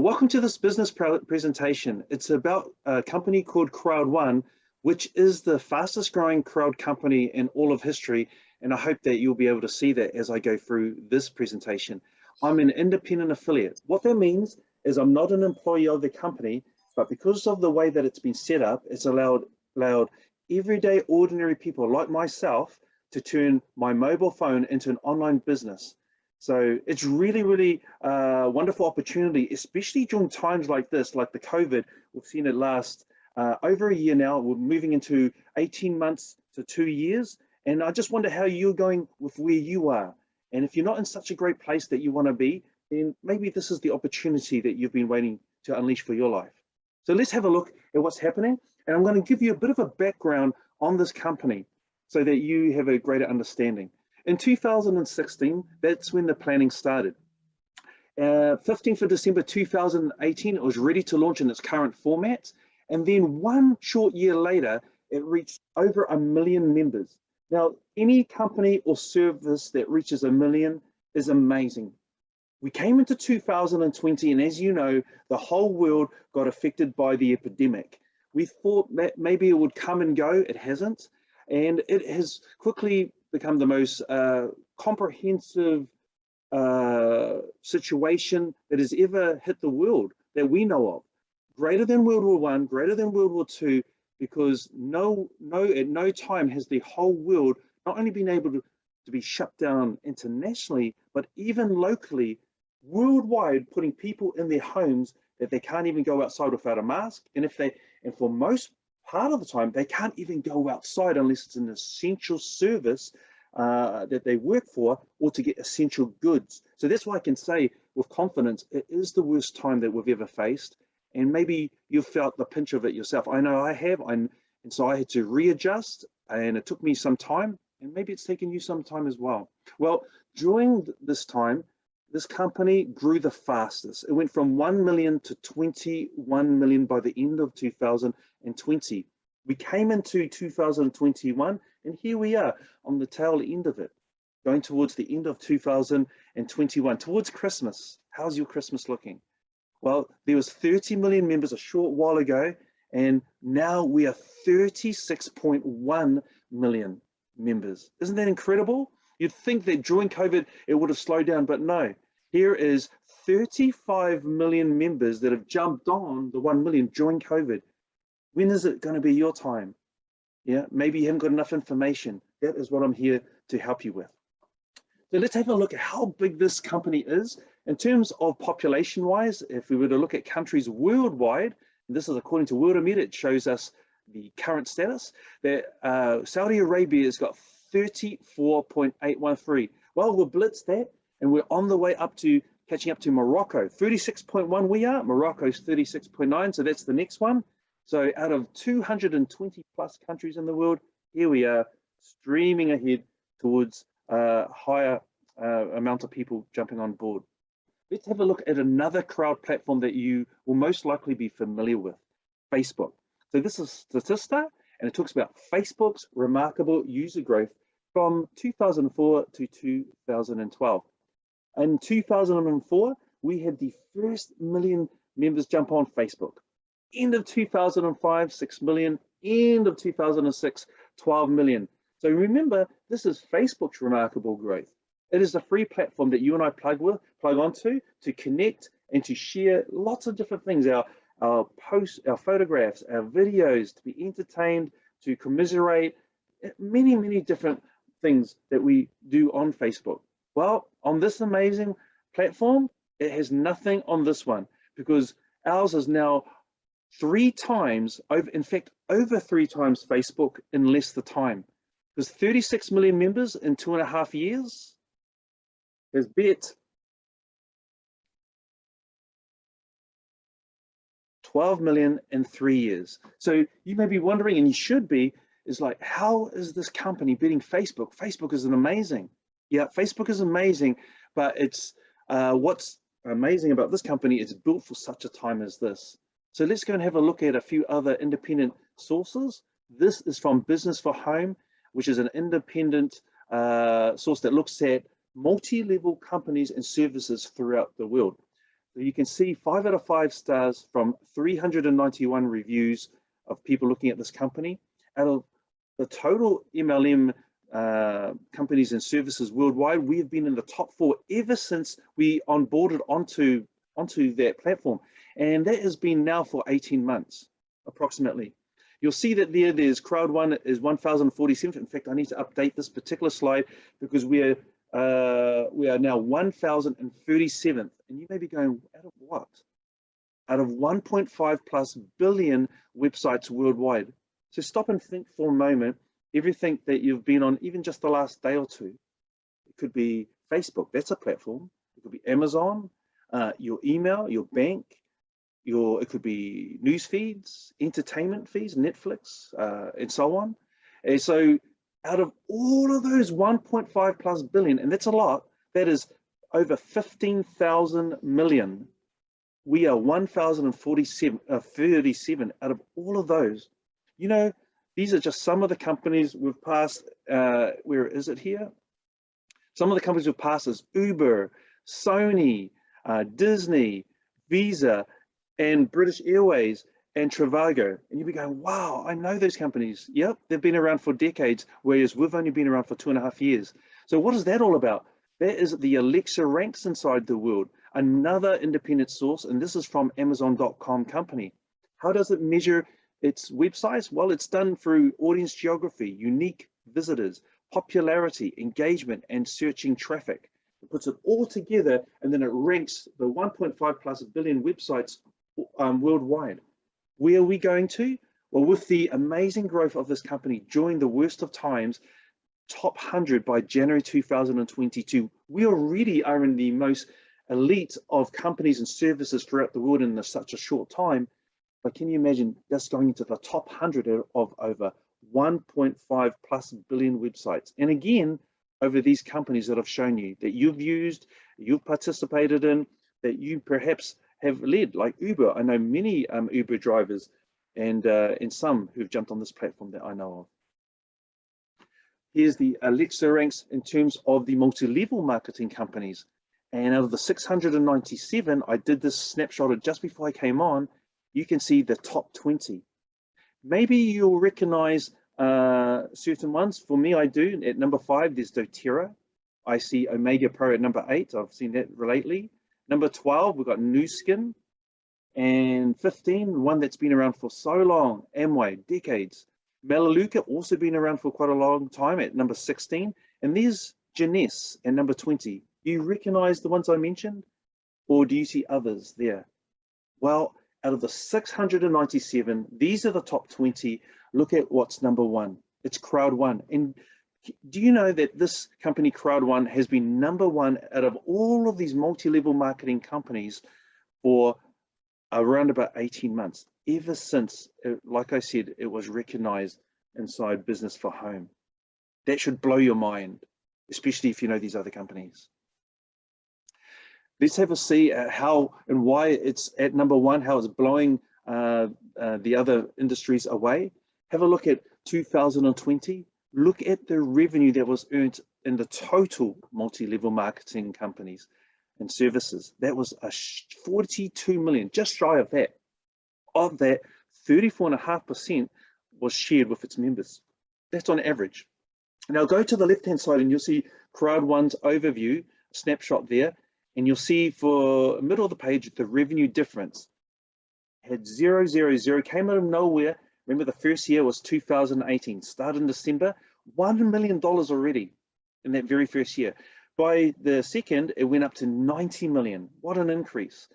Welcome to this business presentation. It's about a company called Crowd1, which is the fastest growing crowd company in all of history. And I hope that you'll be able to see that as I go through this presentation. I'm an independent affiliate. What that means is I'm not an employee of the company, but because of the way that it's been set up, it's allowed everyday ordinary people like myself to turn my mobile phone into an online business. So it's really wonderful opportunity, especially during times like this, like the COVID. We've seen it last over a year now. We're moving into 18 months to 2 years. And I just wonder how you're going with where you are. And if you're not in such a great place that you want to be, then maybe this is the opportunity that you've been waiting to unleash for your life. So let's have a look at what's happening. And I'm going to give you a bit of a background on this company so that you have a greater understanding. In 2016, that's when the planning started. 15th of December 2018, it was ready to launch in its current format. And then one short year later, it reached over 1 million members. Now, any company or service that reaches 1 million is amazing. We came into 2020, and as you know, the whole world got affected by the epidemic. We thought that maybe it would come and go. It hasn't. And it has quickly become the most comprehensive situation that has ever hit the world that we know of. Greater than World War I, greater than World War II, because at no time has the whole world not only been able to be shut down internationally, but even locally, worldwide, putting people in their homes that they can't even go outside without a mask. And for most part of the time, they can't even go outside unless it's an essential service that they work for or to get essential goods. So that's why I can say with confidence, it is the worst time that we've ever faced. And maybe you've felt the pinch of it yourself. I know I have. And so I had to readjust, and it took me some time, and maybe it's taken you some time as well. Well, during this time, this company grew the fastest. It went from 1 million to 21 million by the end of 2020. We came into 2021, and here we are on the tail end of it, going towards the end of 2021, towards Christmas. How's your Christmas looking? Well, there was 30 million members a short while ago, and now we are 36.1 million members. Isn't that incredible? You'd think that during COVID, it would have slowed down, but no. Here is 35 million members that have jumped on the 1 million during COVID. When is it going to be your time? Yeah, maybe you haven't got enough information. That is what I'm here to help you with. So let's have a look at how big this company is. In terms of population-wise, if we were to look at countries worldwide, and this is according to Worldometer, it shows us the current status, that Saudi Arabia has got 34.813. Well, we'll blitz that, and we're on the way up to catching up to Morocco. 36.1 we are, Morocco's 36.9, so that's the next one. So out of 220 plus countries in the world, here we are streaming ahead towards a higher amount of people jumping on board. Let's have a look at another crowd platform that you will most likely be familiar with, Facebook. So this is Statista, and it talks about Facebook's remarkable user growth from 2004 to 2012. In 2004, we had the first million members jump on Facebook. End of 2005, 6 million. End of 2006, 12 million. So remember, this is Facebook's remarkable growth. It is a free platform that you and I plug onto to connect and to share lots of different things. Our posts, our photographs, our videos, to be entertained, to commiserate, many different things that we do on Facebook. Well, on this amazing platform, it has nothing on this one, because ours is now 3 times, in fact, over 3 times Facebook in less the time. Because 36 million members in 2.5 years has bet 12 million in 3 years. So you may be wondering, and you should be, is like, how is this company beating Facebook? Facebook is amazing. Yeah, Facebook is amazing, but it's what's amazing about this company is built for such a time as this. So let's go and have a look at a few other independent sources. This is from Business for Home, which is an independent source that looks at multi-level companies and services throughout the world. So you can see 5 out of 5 stars from 391 reviews of people looking at this company. Out of the total MLM companies and services worldwide, we have been in the top 4 ever since we onboarded onto that platform. And that has been now for 18 months, approximately. You'll see that there's Crowd1 is 1,047. In fact, I need to update this particular slide because we are now 1,037th. And you may be going, out of what? Out of 1.5+ billion websites worldwide. So stop and think for a moment, everything that you've been on, even just the last day or two. It could be Facebook, that's a platform. It could be Amazon, your email, your bank, it could be news feeds, entertainment feeds, Netflix, and so on. And so out of all of those 1.5+ billion, and that's a lot, that is over 15,000 million. We are 1,037 out of all of those. You know, these are just some of the companies we've passed. Where is it here? Some of the companies we've passed is Uber, Sony, Disney, Visa, and British Airways, and Trivago. And you'll be going, wow, I know those companies. Yep, they've been around for decades, whereas we've only been around for 2.5 years. So what is that all about? That is the Alexa Ranks Inside the World, another independent source, and this is from Amazon.com company. How does it measure its websites? Well, it's done through audience geography, unique visitors, popularity, engagement, and searching traffic. It puts it all together, and then it ranks the 1.5+ billion websites worldwide. Where are we going to? Well, with the amazing growth of this company during the worst of times, top 100 by January 2022, we already are in the most elite of companies and services throughout the world in such a short time. But can you imagine that's going into the top 100 of over 1.5+ billion websites? And again, over these companies that I've shown you, that you've used, you've participated in, that you perhaps have led, like Uber. I know many Uber drivers and some who've jumped on this platform that I know of. Here's the Alexa ranks in terms of the multi-level marketing companies. And out of the 697, I did this snapshot just before I came on, you can see the top 20. Maybe you'll recognize certain ones. For me, I do. At number 5, there's doTERRA. I see Omega Pro at number 8. I've seen that lately. Number 12, we've got Nu Skin. And 15, one that's been around for so long, Amway, decades. Melaleuca, also been around for quite a long time, at number 16. And there's Jeunesse at number 20. Do you recognize the ones I mentioned? Or do you see others there? Well, out of the 697, these are the top 20. Look at what's number 1. It's Crowd1. And do you know that this company, Crowd1, has been number 1 out of all of these multi-level marketing companies for around about 18 months, ever since, like I said, it was recognized inside Business for Home. That should blow your mind, especially if you know these other companies. Let's have a see at how and why it's at number 1, how it's blowing the other industries away. Have a look at 2020. Look at the revenue that was earned in the total multi-level marketing companies and services. That was a 42 million, just shy of that. Of that, 34.5% was shared with its members. That's on average. Now go to the left-hand side and you'll see Crowd1's overview, snapshot there, and you'll see for middle of the page, the revenue difference. Had 000, came out of nowhere. Remember, the first year was 2018, started in December, $1 million already in that very first year. By the second, it went up to 90 million. What an increase.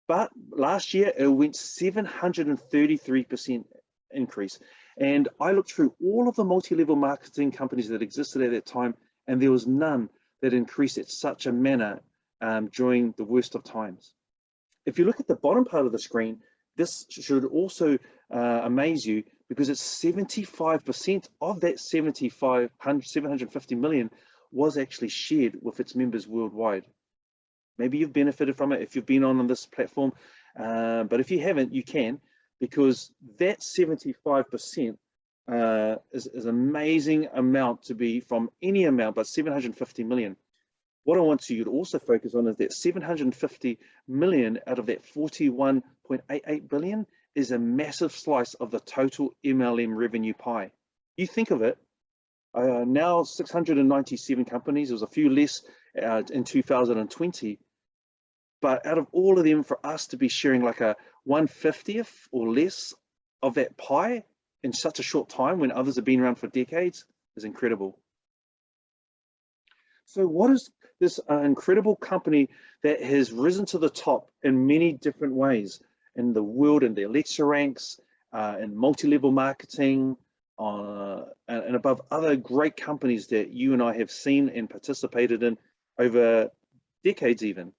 But last year, it went 733% increase. And I looked through all of the multi-level marketing companies that existed at that time, and there was none that increased at such a manner during the worst of times. If you look at the bottom part of the screen, this should also amaze you, because it's 75% of that 750 million was actually shared with its members worldwide. Maybe you've benefited from it if you've been on this platform, but if you haven't, you can, because that 75% is an amazing amount to be from any amount, but 750 million. What I want you to also focus on is that 750 million out of that 41.88 billion is a massive slice of the total MLM revenue pie. You think of it, now 697 companies, there was a few less in 2020, but out of all of them, for us to be sharing like a 1/50th or less of that pie in such a short time when others have been around for decades is incredible. So what is this incredible company that has risen to the top in many different ways in the world, in the Alexa ranks, in multi-level marketing, and above other great companies that you and I have seen and participated in over decades even?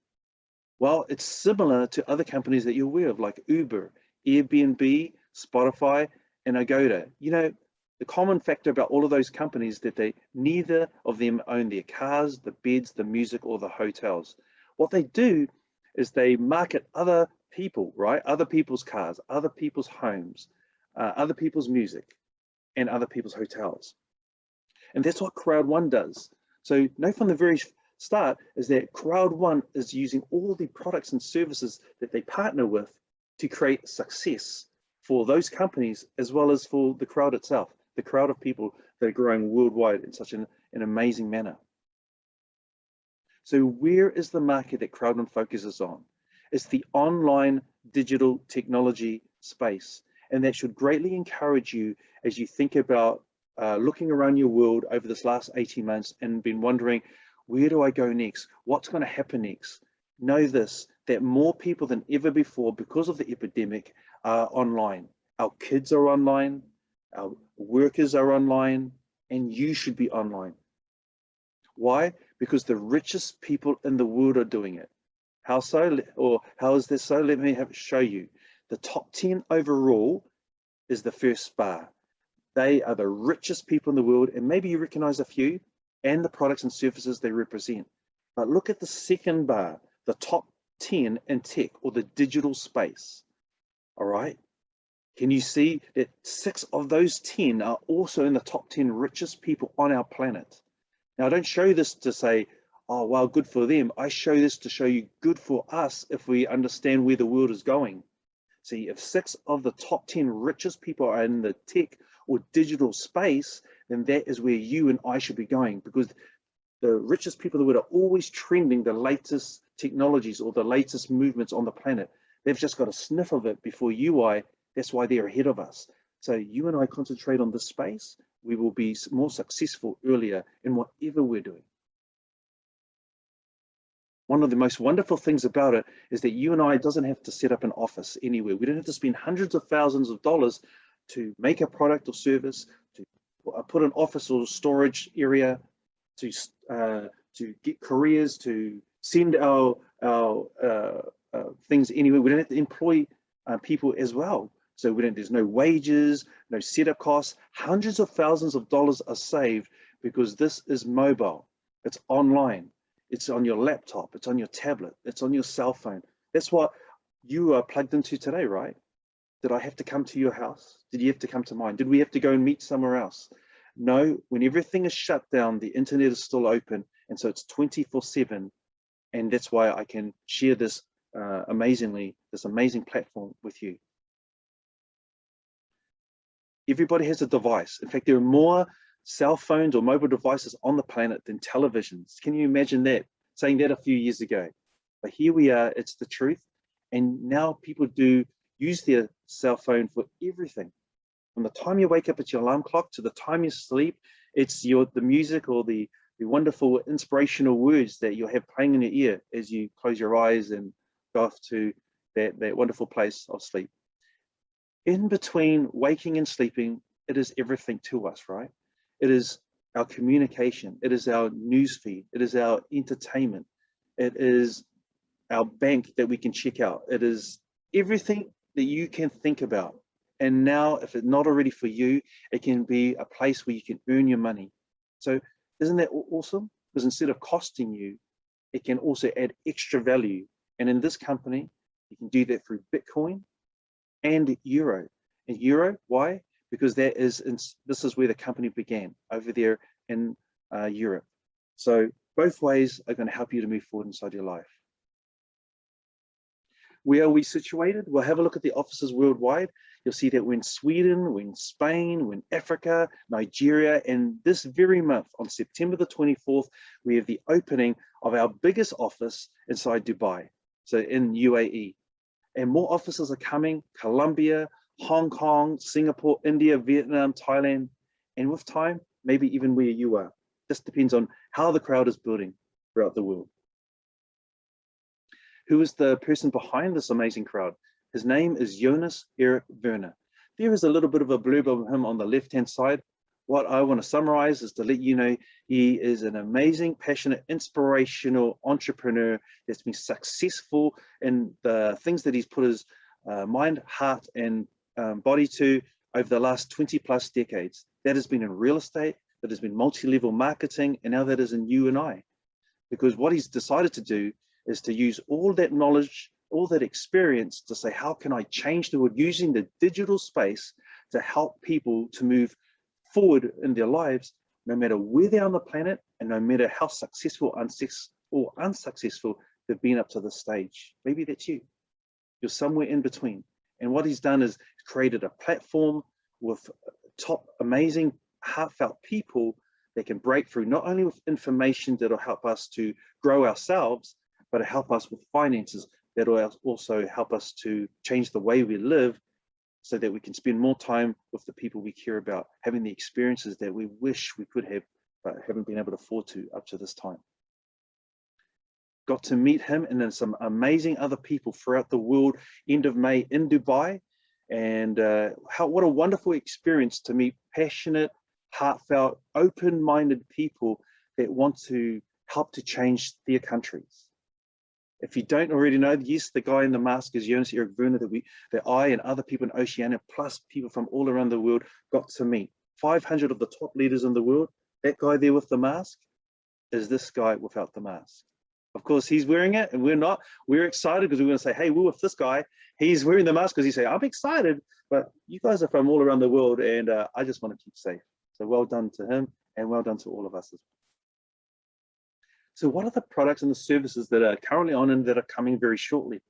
Well, it's similar to other companies that you're aware of, like Uber, Airbnb, Spotify, and Agoda. You know, the common factor about all of those companies is that neither of them own their cars, the beds, the music, or the hotels. What they do is they market other people, right? Other people's cars, other people's homes, other people's music, and other people's hotels. And that's what Crowd One does. So note from the very start is that Crowd One is using all the products and services that they partner with to create success for those companies as well as for the crowd itself, the crowd of people that are growing worldwide in such an amazing manner. So where is the market that Crowd One focuses on? It's the online digital technology space, and that should greatly encourage you as you think about looking around your world over this last 18 months and been wondering, where do I go next? What's going to happen next? Know this, that more people than ever before, because of the epidemic, are online. Our kids are online, our workers are online, and you should be online. Why? Because the richest people in the world are doing it. How so? Or how is this so? Let me show you. The top 10 overall is the first bar. They are the richest people in the world, and maybe you recognize a few and the products and services they represent. But look at the second bar, the top 10 in tech or the digital space. All right. Can you see that 6 of those 10 are also in the top 10 richest people on our planet? Now, I don't show this to say, oh, well, good for them. I show this to show you good for us if we understand where the world is going. See, if 6 of the top 10 richest people are in the tech or digital space, then that is where you and I should be going, because the richest people in the world are always trending the latest technologies or the latest movements on the planet. They've just got a sniff of it before that's why they're ahead of us. So you and I concentrate on this space, we will be more successful earlier in whatever we're doing. One of the most wonderful things about it is that you and I doesn't have to set up an office anywhere. We don't have to spend hundreds of thousands of dollars to make a product or service, to put an office or storage area, to get couriers, to send our things anywhere. We don't have to employ people as well. So there's no wages, no setup costs. Hundreds of thousands of dollars are saved because this is mobile. It's online. It's on your laptop. It's on your tablet. It's on your cell phone. That's what you are plugged into today, right? Did I have to come to your house? Did you have to come to mine? Did we have to go and meet somewhere else? No, when everything is shut down, the internet is still open. And so it's 24/7. And that's why I can share this this amazing platform with you. Everybody has a device. In fact, there are more cell phones or mobile devices on the planet than televisions. Can you imagine that? Saying that a few years ago. But here we are, it's the truth. And now people do use their cell phone for everything. From the time you wake up at your alarm clock to the time you sleep, it's the music or the wonderful inspirational words that you'll have playing in your ear as you close your eyes and go off to that wonderful place of sleep. In between waking and sleeping, it is everything to us, right? It is our communication. It is our news feed. It is our entertainment. It is our bank that we can check out. It is everything that you can think about. And now, if it's not already for you, it can be a place where you can earn your money. So isn't that awesome? Because instead of costing you, it can also add extra value. And in this company, you can do that through Bitcoin and Euro. And Euro, why? Because this is where the company began, over there in Europe. So Both ways are going to help you to move forward inside your life. Where are we situated? Well, have a look at the offices worldwide. You'll see that we're in Sweden, we're in Spain, we're in Africa, Nigeria, and this very month, on September the 24th, we have the opening of our biggest office inside Dubai, so in UAE. And more offices are coming: Colombia, Hong Kong, Singapore, India, Vietnam, Thailand, and with time, maybe even where you are. This depends on how the crowd is building throughout the world. Who is the person behind this amazing crowd? His name is Jonas Erik Werner. There is a little bit of a blurb of him on the left-hand side. What I want to summarize is to let you know he is an amazing, passionate, inspirational entrepreneur that's been successful in the things that he's put his mind, heart, and body to over the last 20+ decades. That has been in real estate, that has been multi-level marketing, and now that is in you and I. Because what he's decided to do is to use all that knowledge, all that experience to say, how can I change the world using the digital space to help people to move forward in their lives, no matter where they are on the planet and no matter how successful or unsuccessful they've been up to this stage. Maybe that's you. You're somewhere in between. And what he's done is created a platform with top amazing heartfelt people that can break through, not only with information that'll help us to grow ourselves, but help us with finances that will also help us to change the way we live so that we can spend more time with the people we care about, having the experiences that we wish we could have, but haven't been able to afford to up to this time. Got to meet him and then some amazing other people throughout the world, end of May in Dubai. And what a wonderful experience to meet passionate, heartfelt, open-minded people that want to help to change their countries. If you don't already know, yes, the guy in the mask is Jonas Erik Werner that I and other people in Oceania, plus people from all around the world, got to meet. 500 of the top leaders in the world. That guy there with the mask is this guy without the mask. Of course, he's wearing it and we're not. We're excited because we're going to say, hey, we're with this guy. He's wearing the mask because he say, I'm excited, but you guys are from all around the world and I just want to keep safe. So well done to him and well done to all of us as well. So what are the products and the services that are currently on and that are coming very shortly?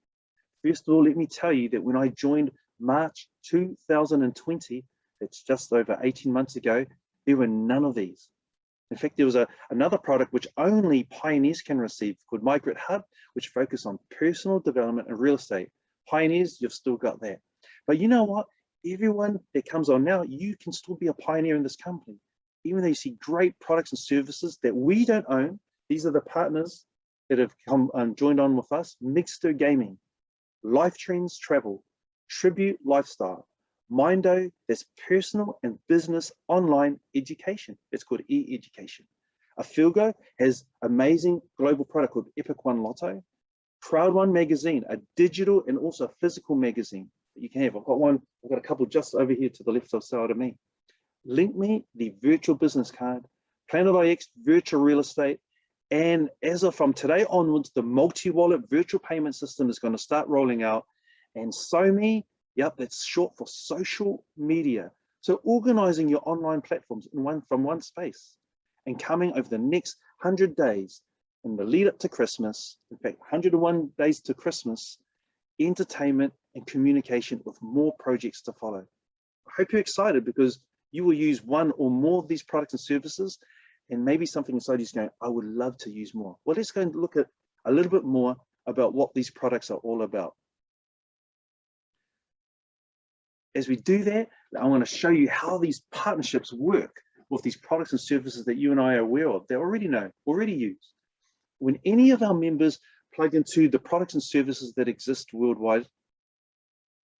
First of all, let me tell you that when I joined March 2020, it's just over 18 months ago, there were none of these. In fact, there was another product which only pioneers can receive called Migrate Hub, which focus on personal development and real estate. Pioneers, you've still got that. But you know what? Everyone that comes on now, you can still be a pioneer in this company. Even though you see great products and services that we don't own, these are the partners that have come and joined on with us: Mixter Gaming, Life Trends Travel, Tribute Lifestyle, Mindo, that's personal and business online education. It's called e-education. Afilgo has amazing global product called Epic One Lotto. Crowd One Magazine, a digital and also a physical magazine that you can have. I've got a couple just over here to the left side of me. Link Me, the virtual business card, Planet IX, virtual real estate. And as of from today onwards, the multi-wallet virtual payment system is going to start rolling out. And SoMe, yep, that's short for social media. So organizing your online platforms from one space and coming over the next 100 days in the lead up to Christmas, in fact, 101 days to Christmas, entertainment and communication with more projects to follow. I hope you're excited because you will use one or more of these products and services, and maybe something inside you is going, I would love to use more. Well, let's go and look at a little bit more about what these products are all about. As we do that, I want to show you how these partnerships work with these products and services that you and I are aware of, they already know, already use. When any of our members plug into the products and services that exist worldwide,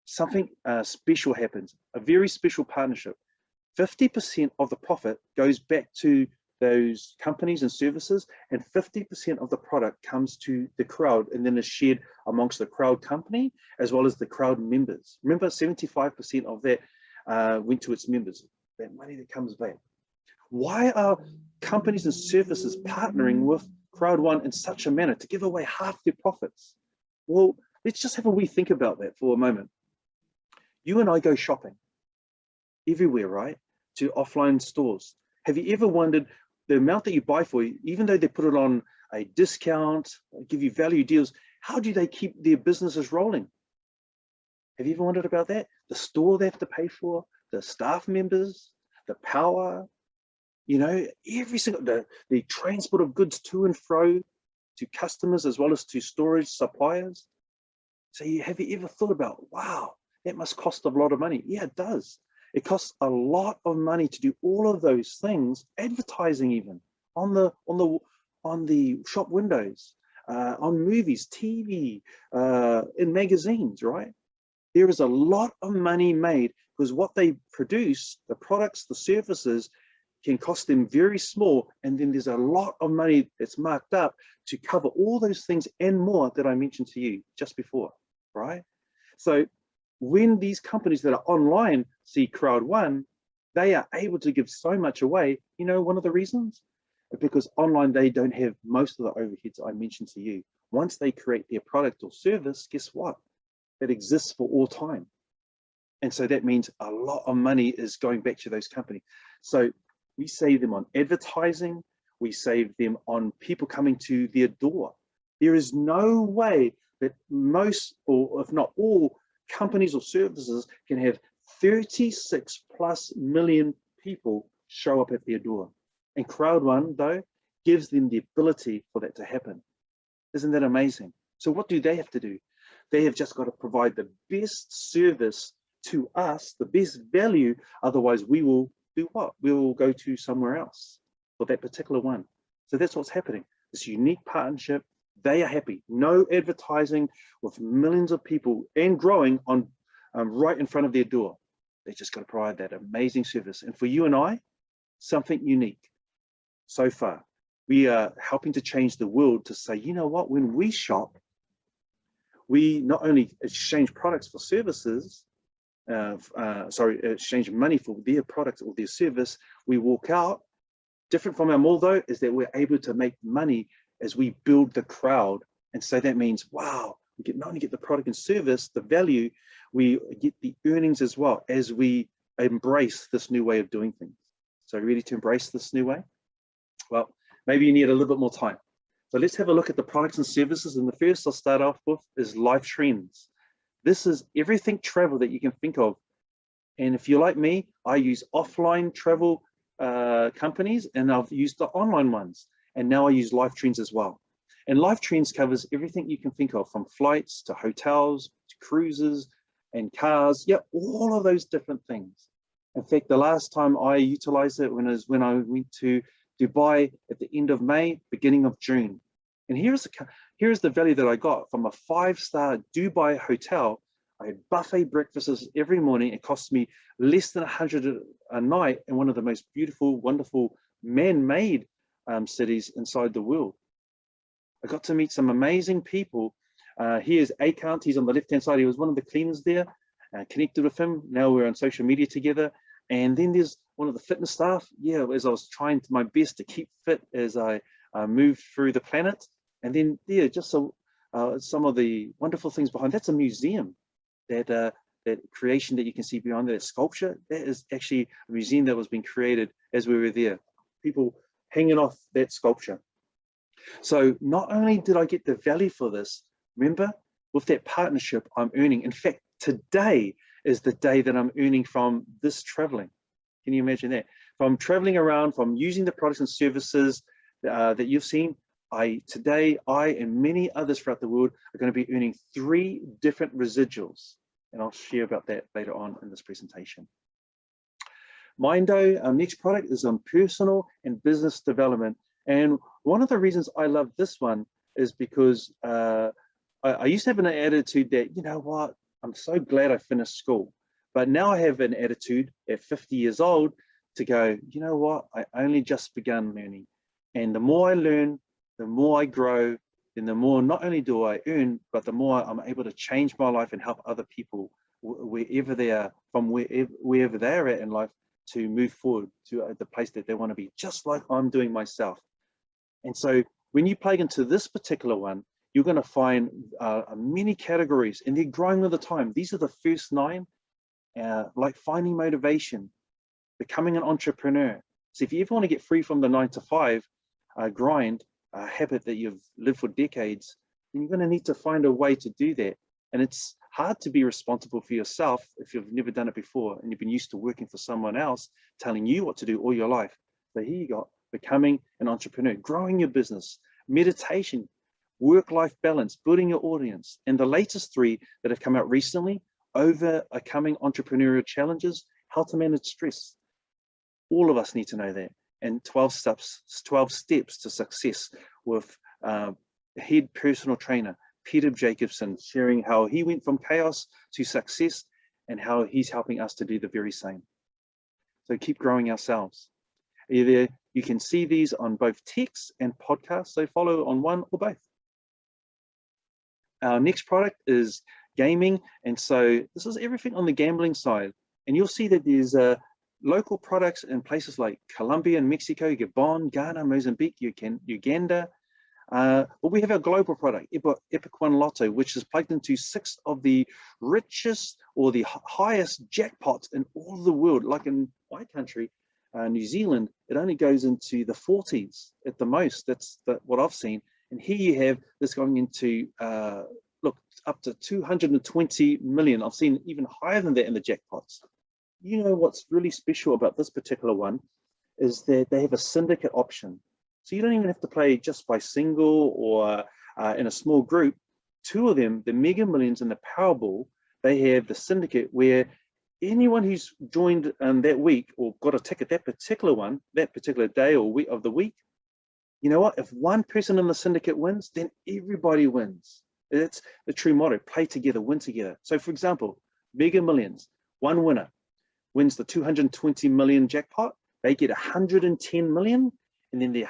something special happens, a very special partnership. 50% of the profit goes back to those companies and services, and 50% of the product comes to the crowd and then is shared amongst the crowd company as well as the crowd members. Remember, 75% of that went to its members, that money that comes back. Why are companies and services partnering with Crowd One in such a manner to give away half their profits? Well, let's just have a wee think about that for a moment. You and I go shopping everywhere, right? To offline stores. Have you ever wondered the amount that you buy for, even though they put it on a discount, give you value deals, how do they keep their businesses rolling? Have you ever wondered about that? The store they have to pay for, the staff members, the power, you know, every single, the transport of goods to and fro to customers as well as to storage suppliers. So have you ever thought about, wow, that must cost a lot of money? Yeah, it does. It costs a lot of money to do all of those things, advertising even on the shop windows, on movies, TV, in magazines, right? There is a lot of money made because what they produce, the products, the services, can cost them very small, and then there's a lot of money that's marked up to cover all those things and more that I mentioned to you just before, right? So when these companies that are online see Crowd1, they are able to give so much away. You know, one of the reasons? Because online, they don't have most of the overheads I mentioned to you. Once they create their product or service, guess what? It exists for all time. And so that means a lot of money is going back to those companies. So we save them on advertising, we save them on people coming to their door. There is no way that most, or if not all, companies or services can have 36+ million people show up at their door. And Crowd1, though, gives them the ability for that to happen. Isn't that amazing? So what do they have to do? They have just got to provide the best service to us, the best value. Otherwise, we will do what? We will go to somewhere else for that particular one. So that's what's happening. This unique partnership. They are happy. No advertising with millions of people and growing on right in front of their door. They just got to provide that amazing service. And for you and I, something unique. So far, we are helping to change the world to say, you know what? When we shop, we not only exchange products for services, exchange money for their product or their service, we walk out. Different from our mall, though, is that we're able to make money as we build the crowd. And so that means, wow, we not only get the product and service, the value, we get the earnings as well as we embrace this new way of doing things. So ready to embrace this new way? Well, maybe you need a little bit more time. So let's have a look at the products and services. And the first I'll start off with is Life Trends. This is everything travel that you can think of. And if you're like me, I use offline travel companies, and I've used the online ones. And now I use Life Trends as well. And Life Trends covers everything you can think of, from flights to hotels to cruises and cars. Yeah, all of those different things. In fact, the last time I utilized it was when I went to Dubai at the end of May, beginning of June. And here's the value that I got from a 5-star Dubai hotel. I had buffet breakfasts every morning. It cost me less than 100 a night in one of the most beautiful, wonderful man-made cities inside the world. I got to meet some amazing people. Here's Akant. He's on the left-hand side. He was one of the cleaners there. Connected with him. Now we're on social media together. And then there's one of the fitness staff. Yeah, as I was trying my best to keep fit as I moved through the planet. And then, yeah, just some of the wonderful things behind. That's a museum. That creation that you can see behind that sculpture, that is actually a museum that was being created as we were there. People hanging off that sculpture. So not only did I get the value for this, remember, with that partnership, I'm earning. In fact, today is the day that I'm earning from this traveling. Can you imagine that? From traveling around, from using the products and services that you've seen, today, I and many others throughout the world are going to be earning 3 different residuals. And I'll share about that later on in this presentation. Mindo, our next product is on personal and business development. And one of the reasons I love this one is because I used to have an attitude that, you know what, I'm so glad I finished school. But now I have an attitude at 50 years old to go, you know what, I only just begun learning. And the more I learn, the more I grow, then the more not only do I earn, but the more I'm able to change my life and help other people wherever they are, from wherever they're at in life, to move forward to the place that they want to be, just like I'm doing myself. And so when you plug into this particular one, you're going to find many categories, and they're growing all the time. These are the first 9, like finding motivation, becoming an entrepreneur, So if you ever want to get free from the 9 to 5 grind, habit that you've lived for decades, then you're going to need to find a way to do that. And it's hard to be responsible for yourself if you've never done it before and you've been used to working for someone else telling you what to do all your life. So here you go, becoming an entrepreneur, growing your business, meditation, work-life balance, building your audience. And the latest 3 that have come out recently, overcoming entrepreneurial challenges, how to manage stress. All of us need to know that. And 12 steps to success with head personal trainer, Peter Jacobson, sharing how he went from chaos to success and how he's helping us to do the very same. So keep growing ourselves. Either you can see these on both text and podcasts, so follow on one or both. Our next product is gaming. And so this is everything on the gambling side. And you'll see that there's local products in places like Colombia and Mexico, Gabon, Ghana, Mozambique, Uganda. But we have our global product, Epic One Lotto, which is plugged into 6 of the richest or the highest jackpots in all of the world. Like in my country, New Zealand, it only goes into the 40s at the most. That's what I've seen. And here you have this going into, look, up to 220 million. I've seen even higher than that in the jackpots. You know what's really special about this particular one is that they have a syndicate option. So you don't even have to play just by single or in a small group. 2 of them, the Mega Millions and the Powerball, they have the syndicate where anyone who's joined that week or got a ticket, that particular day or week of the week, you know what? If one person in the syndicate wins, then everybody wins. It's the true motto, play together, win together. So for example, Mega Millions, one winner wins the 220 million jackpot, they get 110 million, and then the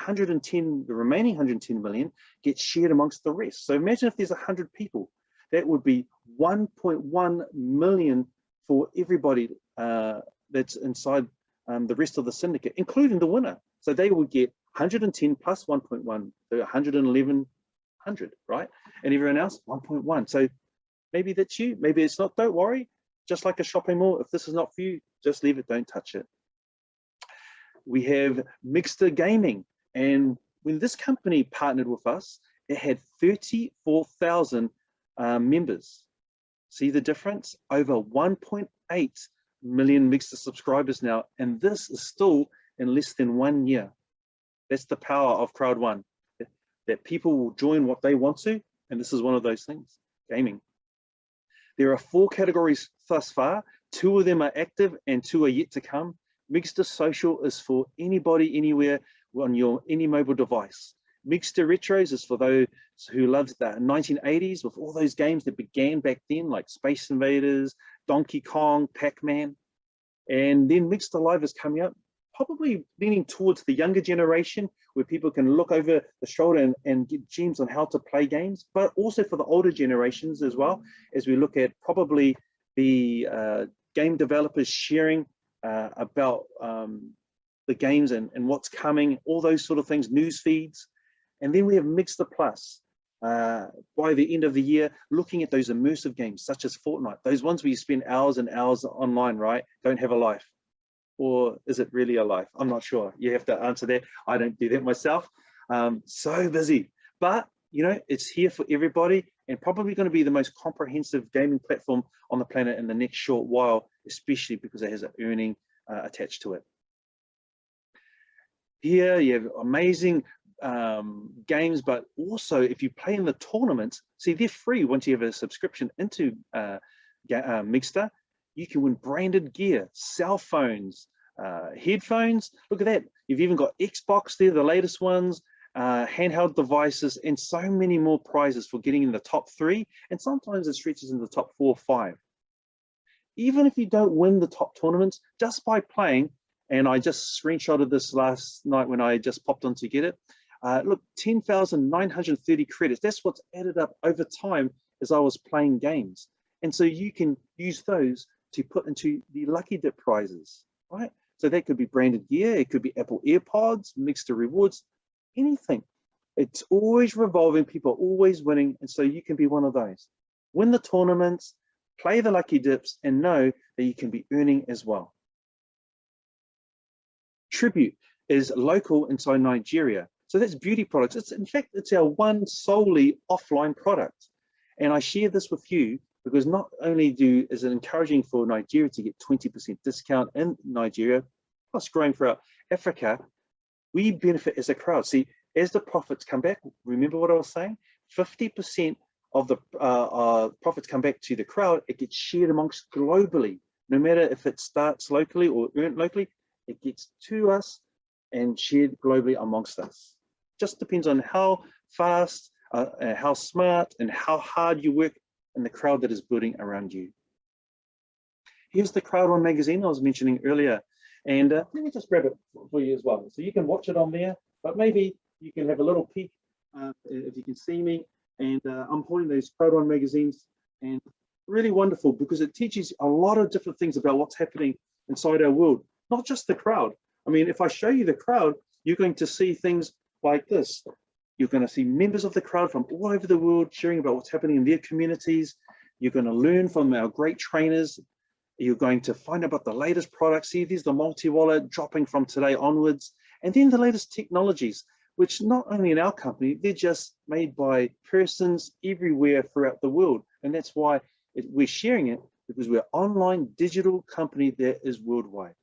remaining 110 million gets shared amongst the rest. So imagine if there's 100 people, that would be 1.1 million for everybody that's inside the rest of the syndicate, including the winner. So they will get 110 plus 1.1, so 111, right? And everyone else, 1.1. So maybe that's you, maybe it's not, don't worry. Just like a shopping mall, if this is not for you, just leave it, don't touch it. We have Mixter Gaming. And when this company partnered with us, it had 34,000 members. See the difference? Over 1.8 million Mixter subscribers now. And this is still in less than 1 year. That's the power of Crowd1, that people will join what they want to. And this is one of those things, gaming. There are 4 categories thus far. 2 of them are active and 2 are yet to come. Mixter Social is for anybody, anywhere on any mobile device. Mixter Retros is for those who loved the 1980s with all those games that began back then, like Space Invaders, Donkey Kong, Pac-Man. And then Mixter Live is coming up, probably leaning towards the younger generation, where people can look over the shoulder and get gems on how to play games, but also for the older generations as well, as we look at probably the game developers sharing about the games and what's coming, all those sort of things, news feeds. And then we have Mixter Plus by the end of the year, looking at those immersive games such as Fortnite, those ones where you spend hours and hours online, right? Don't have a life. Or is it really a life? I'm not sure. You have to answer that. I don't do that myself. So busy. But, you know, it's here for everybody and probably going to be the most comprehensive gaming platform on the planet in the next short while, especially because it has an earning attached to it. Here you have amazing games, but also if you play in the tournaments, see, they're free once you have a subscription into Mixter. You can win branded gear, cell phones, headphones. Look at that. You've even got Xbox there, the latest ones, handheld devices, and so many more prizes for getting in the top 3. And sometimes it stretches into the top 4 or 5. Even if you don't win the top tournaments, just by playing, and I just screenshotted this last night when I just popped on to get it. Look, 10,930 credits. That's what's added up over time as I was playing games. And so you can use those to put into the Lucky Dip prizes, right? So that could be branded gear, it could be Apple AirPods, Mixter rewards, anything. It's always revolving, people are always winning, and so you can be one of those. Win the tournaments, play the Lucky Dips, and know that you can be earning as well. Tribute. is local inside Nigeria. So that's beauty products. In fact, it's our one solely offline product. And I share this with you because not only is it encouraging for Nigeria to get 20% discount in Nigeria, plus growing throughout Africa, we benefit as a crowd. See, as the profits come back, remember what I was saying? 50% of the profits come back to the crowd. It gets shared amongst globally. No matter if it starts locally or earned locally, it gets to us and shared globally amongst us. Just depends on how fast, how smart, and how hard you work in the crowd that is building around you. Here's the Crowd One magazine I was mentioning earlier. And let me just grab it for you as well. So you can watch it on there, but maybe you can have a little peek if you can see me. And I'm holding those Crowd One magazines, and really wonderful because it teaches a lot of different things about what's happening inside our world, not just the crowd. I mean, if I show you the crowd, you're going to see things like this. You're going to see members of the crowd from all over the world sharing about what's happening in their communities. You're going to learn from our great trainers. You're going to find out about the latest products. See, there's the multi-wallet dropping from today onwards. And then the latest technologies, which not only in our company, they're just made by persons everywhere throughout the world. And that's why we're sharing it, because we're an online digital company that is worldwide.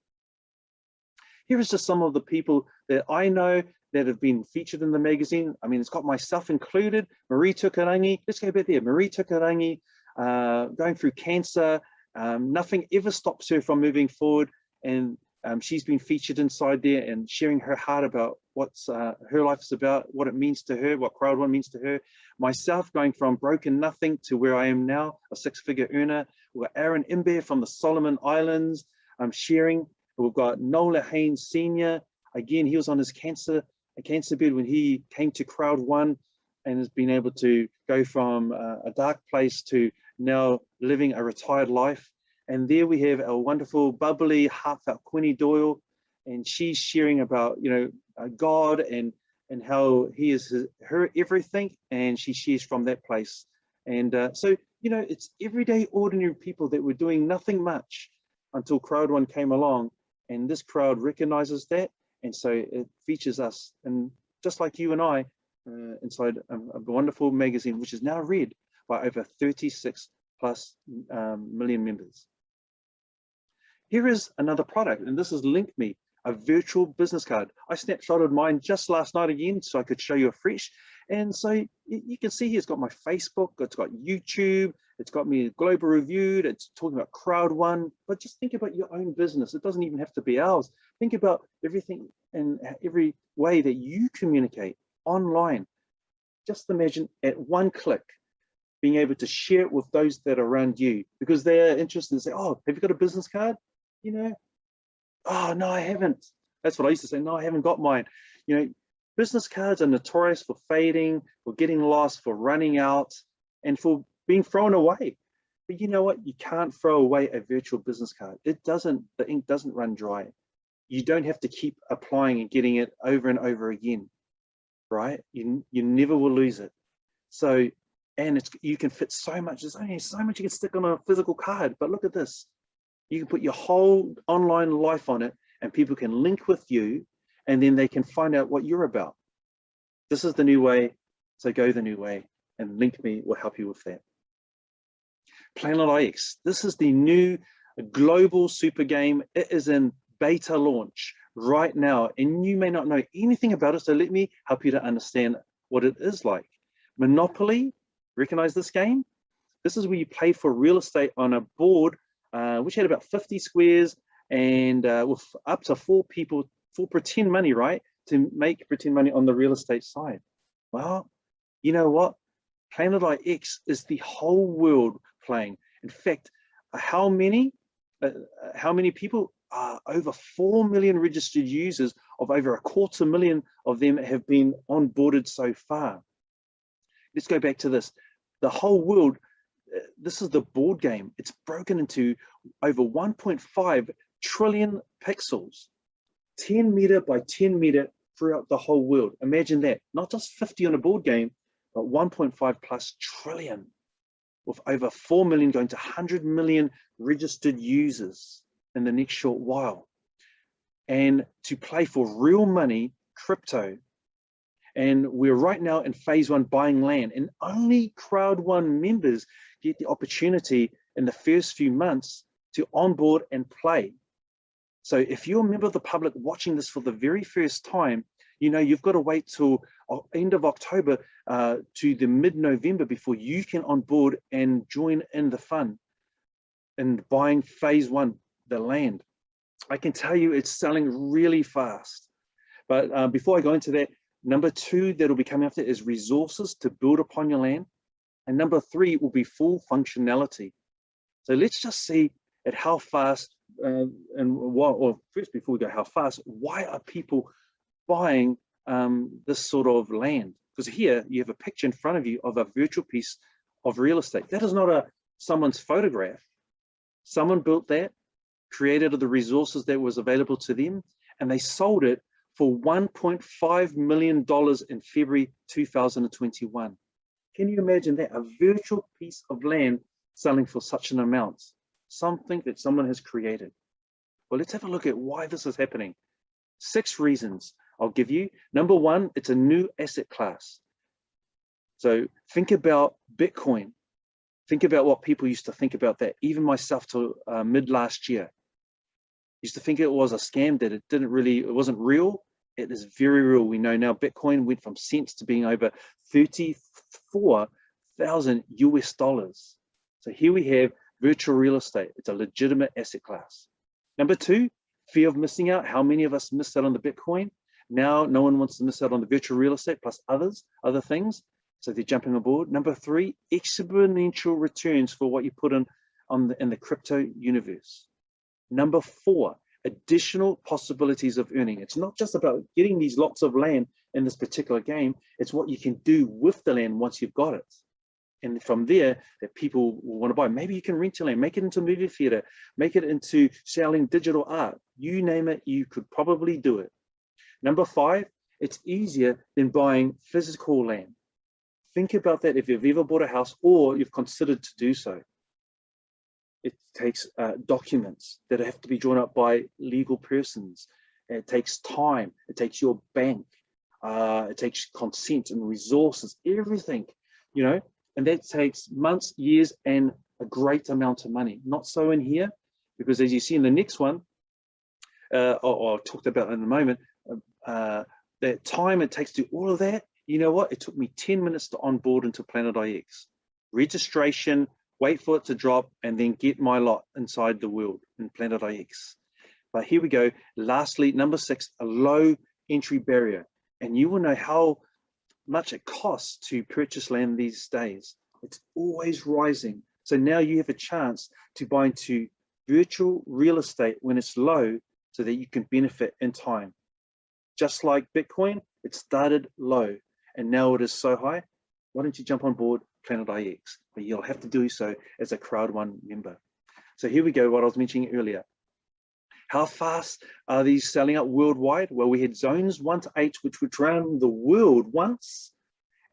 Here is just some of the people that I know that have been featured in the magazine. I mean, it's got myself included, Marie Tukarangi. Let's go back there. Marie Tukarangi, going through cancer. Nothing ever stops her from moving forward. And she's been featured inside there and sharing her heart about what's her life is about, what it means to her, what Crowd One means to her. Myself going from broken nothing to where I am now, a six-figure earner. We've got Aaron Imber from the Solomon Islands sharing. We've got Nola Haynes Sr. Again, he was on his cancer bed when he came to Crowd One and has been able to go from a dark place to now living a retired life. And there we have our wonderful, bubbly, heartfelt Quinny Doyle, and she's sharing about, you know, God and how he is her everything, and she shares from that place. And so, you know, it's everyday, ordinary people that were doing nothing much until Crowd One came along, and this crowd recognizes that, and so it features us, and just like you and I, inside a wonderful magazine, which is now read by over 36+ million members. Here is another product, and this is LinkMe, a virtual business card. I snapshotted mine just last night again so I could show you afresh. And so you can see here, it's got my Facebook, it's got YouTube, it's got me global reviewed, it's talking about Crowd One. But just think about your own business. It doesn't even have to be ours. Think about everything and every way that you communicate online. Just imagine at one click, being able to share it with those that are around you, because they are interested and say, oh, have you got a business card? You know, oh, no, I haven't. That's what I used to say. No, I haven't got mine. You know, business cards are notorious for fading, for getting lost, for running out, and for being thrown away. But you know what? You can't throw away a virtual business card. It doesn't, the ink doesn't run dry. You don't have to keep applying and getting it over and over again, right? You never will lose it. So, and you can fit so much. There's only so much you can stick on a physical card. But look at this. You can put your whole online life on it, and people can link with you, and then they can find out what you're about. This is the new way, so go the new way, and LinkMe will help you with that. Planet IX, this is the new global super game. It is in beta launch right now, and you may not know anything about it, so let me help you to understand what it is like. Monopoly, recognize this game? This is where you play for real estate on a board which had about 50 squares, and with up to 4 people for pretend money, right? To make pretend money on the real estate side. Well, you know what? Planet IX is the whole world playing. In fact, how many people? Over 4 million registered users, of over 250,000 of them have been onboarded so far. Let's go back to this. The whole world, this is the board game. It's broken into over 1.5 trillion pixels, 10 meter by 10 meter throughout the whole world. Imagine that, not just 50 on a board game, but 1.5+ trillion, with over 4 million going to 100 million registered users in the next short while. and to play for real money, crypto. And we're right now in phase 1 buying land, and only Crowd One members get the opportunity in the first few months to onboard and play. So if you're a member of the public watching this for the very first time, you know, you've got to wait till end of October to the mid-November before you can onboard and join in the fun in buying phase 1, the land. I can tell you it's selling really fast. But before I go into that, number 2 that'll be coming after is resources to build upon your land. And number 3 will be full functionality. So let's just see at how fast and what, or first before we go how fast, why are people buying this sort of land? Because here you have a picture in front of you of a virtual piece of real estate. That is not someone's photograph. Someone built that, created the resources that was available to them, and they sold it for $1.5 million in February 2021. Can you imagine that? A virtual piece of land selling for such an amount, something that someone has created. Well, let's have a look at why this is happening. 6 reasons I'll give you. Number 1, it's a new asset class. So think about Bitcoin. Think about what people used to think about that. Even myself till mid last year. Used to think it was a scam, that it wasn't real. It is very real. We know now Bitcoin went from cents to being over 34,000 US dollars. So here we have virtual real estate. It's a legitimate asset class. Number 2, fear of missing out. How many of us missed out on the Bitcoin? Now no one wants to miss out on the virtual real estate plus other things. So they're jumping aboard. Number 3, exponential returns for what you put in the crypto universe. Number 4, additional possibilities of earning. It's not just about getting these lots of land in this particular game. It's what you can do with the land once you've got it. And from there, that people will want to buy. Maybe you can rent your land, make it into a movie theater, make it into selling digital art. You name it, you could probably do it. Number 5, it's easier than buying physical land. Think about that if you've ever bought a house or you've considered to do so. It takes documents that have to be drawn up by legal persons. It takes time. It takes your bank. It takes consent and resources, everything, you know, and that takes months, years, and a great amount of money. Not so in here, because as you see in the next one, I'll talk about in a moment, that time it takes to do all of that. You know what? It took me 10 minutes to onboard into Planet IX. Registration, wait for it to drop, and then get my lot inside the world in Planet IX. But here we go. Lastly, number 6, a low entry barrier. And you will know how much it costs to purchase land these days. It's always rising. So now you have a chance to buy into virtual real estate when it's low so that you can benefit in time. Just like Bitcoin, it started low and now it is so high. Why don't you jump on board Planet IX? But you'll have to do so as a Crowd One member. So here we go, what I was mentioning earlier. How fast are these selling out worldwide? Well, we had zones 1 to 8, which would round the world once.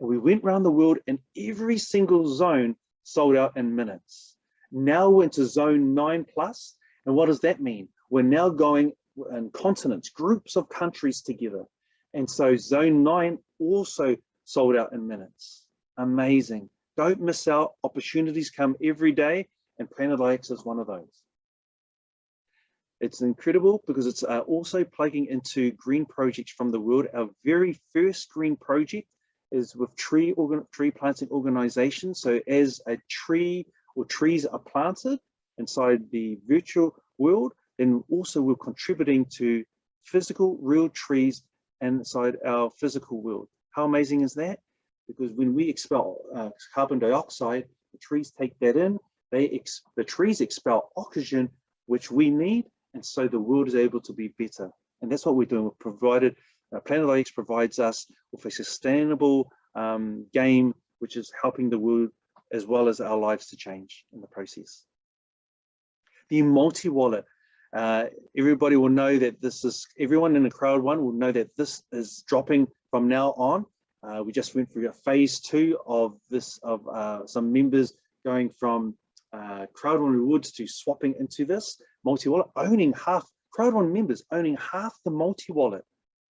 And we went around the world and every single zone sold out in minutes. Now we're into zone 9+. And what does that mean? We're now going in continents, groups of countries together. And so zone 9 also sold out in minutes. Amazing. Don't miss out. Opportunities come every day, and Planet IX is one of those. It's incredible because it's also plugging into green projects from the world. Our very first green project is with tree planting organizations. So as a tree or trees are planted inside the virtual world, then also we're contributing to physical real trees inside our physical world. How amazing is that? Because when we expel carbon dioxide, the trees take that in. The trees expel oxygen, which we need, and so the world is able to be better. And that's what we're doing. We've provided, Planet IX provides us with a sustainable game, which is helping the world as well as our lives to change in the process. The multi-wallet. Everybody will know that this is, everyone in the Crowd One will know that this is dropping from now on. We just went through a phase 2 of this, of some members going from Crowd One rewards to swapping into this multi-wallet, owning half Crowd1 members owning half the multi-wallet.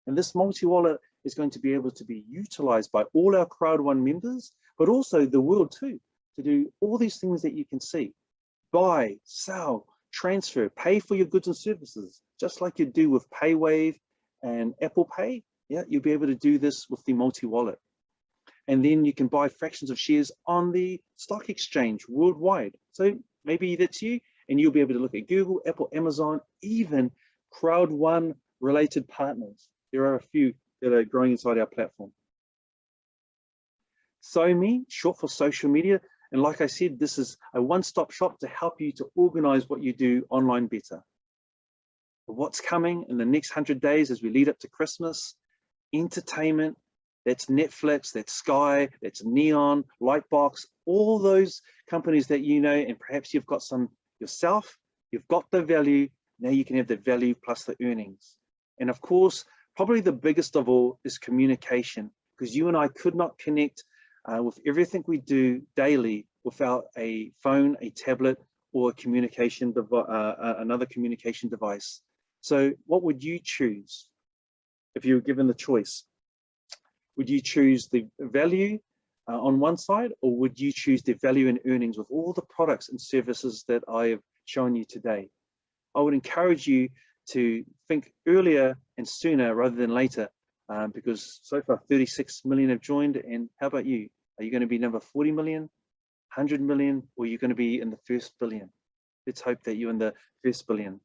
And this multi-wallet is going to be able to be utilized by all our Crowd1 members, but also the world too, to do all these things that you can see. Buy, sell, transfer, pay for your goods and services, just like you do with PayWave and Apple Pay. Yeah, you'll be able to do this with the multi-wallet. And then you can buy fractions of shares on the stock exchange worldwide. So maybe that's you, and you'll be able to look at Google, Apple, Amazon, even Crowd1 related partners. There are a few that are growing inside our platform. SoMe, short for social media. And like I said, this is a one-stop shop to help you to organize what you do online better. What's coming in the next 100 days as we lead up to Christmas? Entertainment, that's Netflix, that's Sky, that's Neon, Lightbox, all those companies that you know, and perhaps you've got some yourself, you've got the value, now you can have the value plus the earnings. And of course, probably the biggest of all is communication, because you and I could not connect with everything we do daily without a phone, a tablet, or another communication device. So what would you choose if you were given the choice? Would you choose the value on one side, or would you choose the value and earnings with all the products and services that I have shown you today? I would encourage you to think earlier and sooner rather than later, because so far 36 million have joined. And how about you? Are you going to be number 40 million, 100 million, or are you going to be in the first billion? Let's hope that you're in the first billion.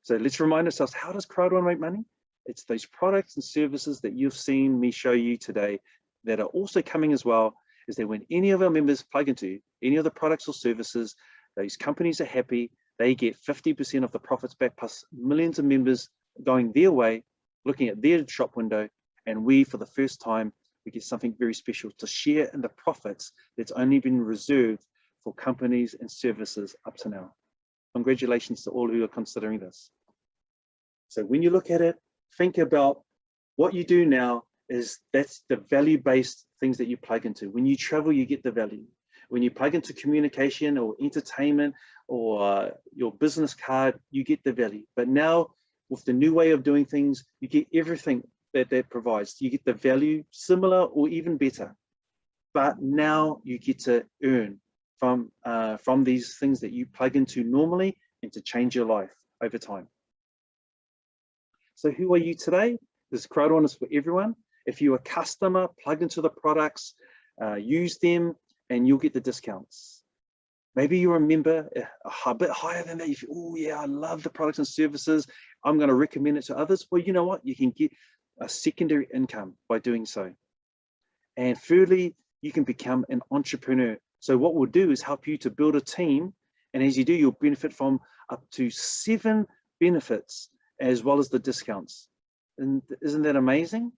So let's remind ourselves, how does Crowd1 make money? It's those products and services that you've seen me show you today that are also coming as well, is that when any of our members plug into any of the products or services, those companies are happy, they get 50% of the profits back, plus millions of members going their way, looking at their shop window, and we, for the first time, we get something very special to share in the profits that's only been reserved for companies and services up to now. Congratulations to all who are considering this. So when you look at it, think about what you do now that's the value-based things that you plug into. When you travel, you get the value. When you plug into communication or entertainment or your business card, you get the value. But now with the new way of doing things, you get everything that provides. You get the value similar or even better. But now you get to earn from these things that you plug into normally and to change your life over time. So who are you today? This Crowd1 is for everyone. If you're a customer, plug into the products, use them, and you'll get the discounts. Maybe you're a member a bit higher than that. You feel, oh yeah, I love the products and services, I'm going to recommend it to others. Well, you know what? You can get a secondary income by doing so. And thirdly, you can become an entrepreneur. So what we'll do is help you to build a team. And as you do, you'll benefit from up to 7 benefits as well as the discounts. And isn't that amazing?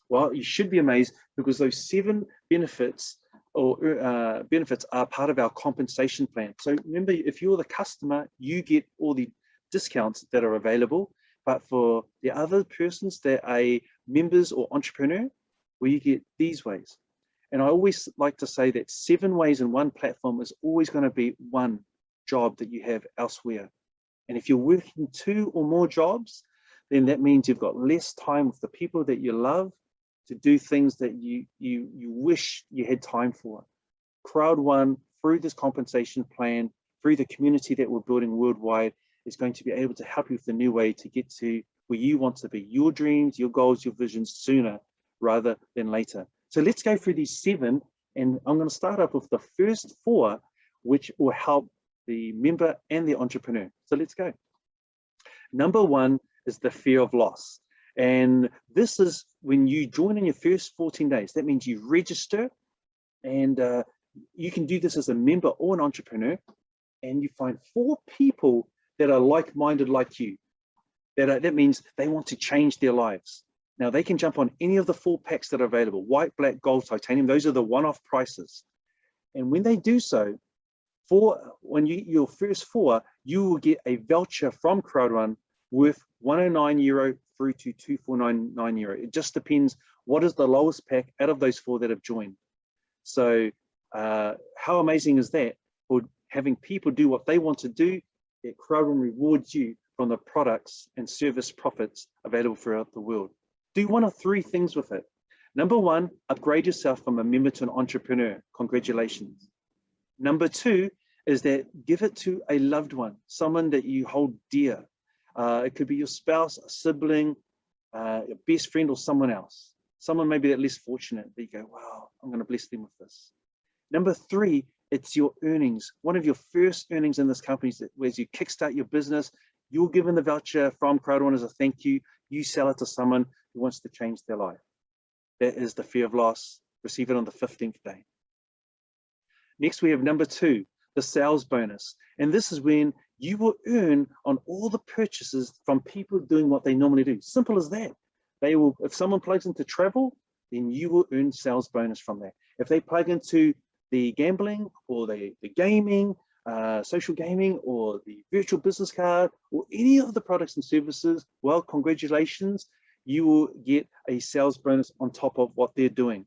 Well, you should be amazed, because those 7 benefits or benefits are part of our compensation plan. So remember, if you're the customer, you get all the discounts that are available. But for the other persons that are members or entrepreneur, well, you get these ways. And I always like to say that 7 ways in one platform is always going to be one job that you have elsewhere. And if you're working 2 or more jobs, then that means you've got less time with the people that you love to do things that you wish you had time for. Crowd1, through this compensation plan, through the community that we're building worldwide, is going to be able to help you with the new way to get to where you want to be, your dreams, your goals, your visions sooner rather than later. So let's go through these 7, and I'm going to start up with the first 4, which will help the member and the entrepreneur. So let's go. Number 1 is the fear of loss. And this is when you join in your first 14 days. That means you register, and you can do this as a member or an entrepreneur, and you find 4 people that are like-minded like you. That means they want to change their lives. Now they can jump on any of the 4 packs that are available: white, black, gold, titanium. Those are the one-off prices. And when they do so, your first 4, you will get a voucher from Crowd1 worth €109 through to €2499. It just depends what is the lowest pack out of those 4 that have joined. So how amazing is that, for having people do what they want to do that Crowd1 rewards you from the products and service profits available throughout the world. Do one of three things with it. Number one, upgrade yourself from a member to an entrepreneur. Congratulations. Number two is that give it to a loved one, someone that you hold dear. It could be your spouse, a sibling, your best friend, or someone else. Someone maybe that less fortunate that you go, wow, I'm going to bless them with this. Number three, it's your earnings. One of your first earnings in this company is that as you kickstart your business, you're given the voucher from Crowd1 as a thank you. You sell it to someone who wants to change their life. That is the fear of loss. Receive it on the 15th day. Next, we have number two, the sales bonus. And this is when you will earn on all the purchases from people doing what they normally do. Simple as that. They will, if someone plugs into travel, then you will earn sales bonus from that. If they plug into the gambling or the gaming, social gaming, or the virtual business card, or any of the products and services, well, congratulations, you will get a sales bonus on top of what they're doing.